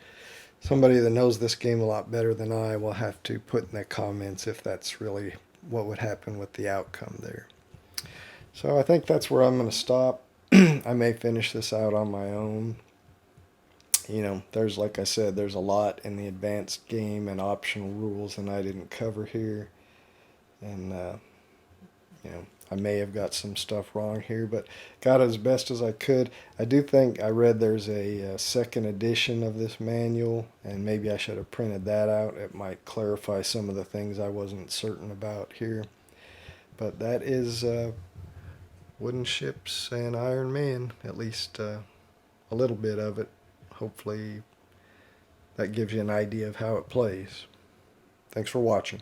somebody that knows this game a lot better than I will have to put in the comments if that's really what would happen with the outcome there. So I think that's where I'm going to stop. I may finish this out on my own. There's, like I said, there's a lot in the advanced game and optional rules that I didn't cover here. And, I may have got some stuff wrong here, but got as best as I could. I do think I read there's a second edition of this manual, and maybe I should have printed that out. It might clarify some of the things I wasn't certain about here. But that is wooden ships and Iron Man, at least a little bit of it. Hopefully that gives you an idea of how it plays. Thanks for watching.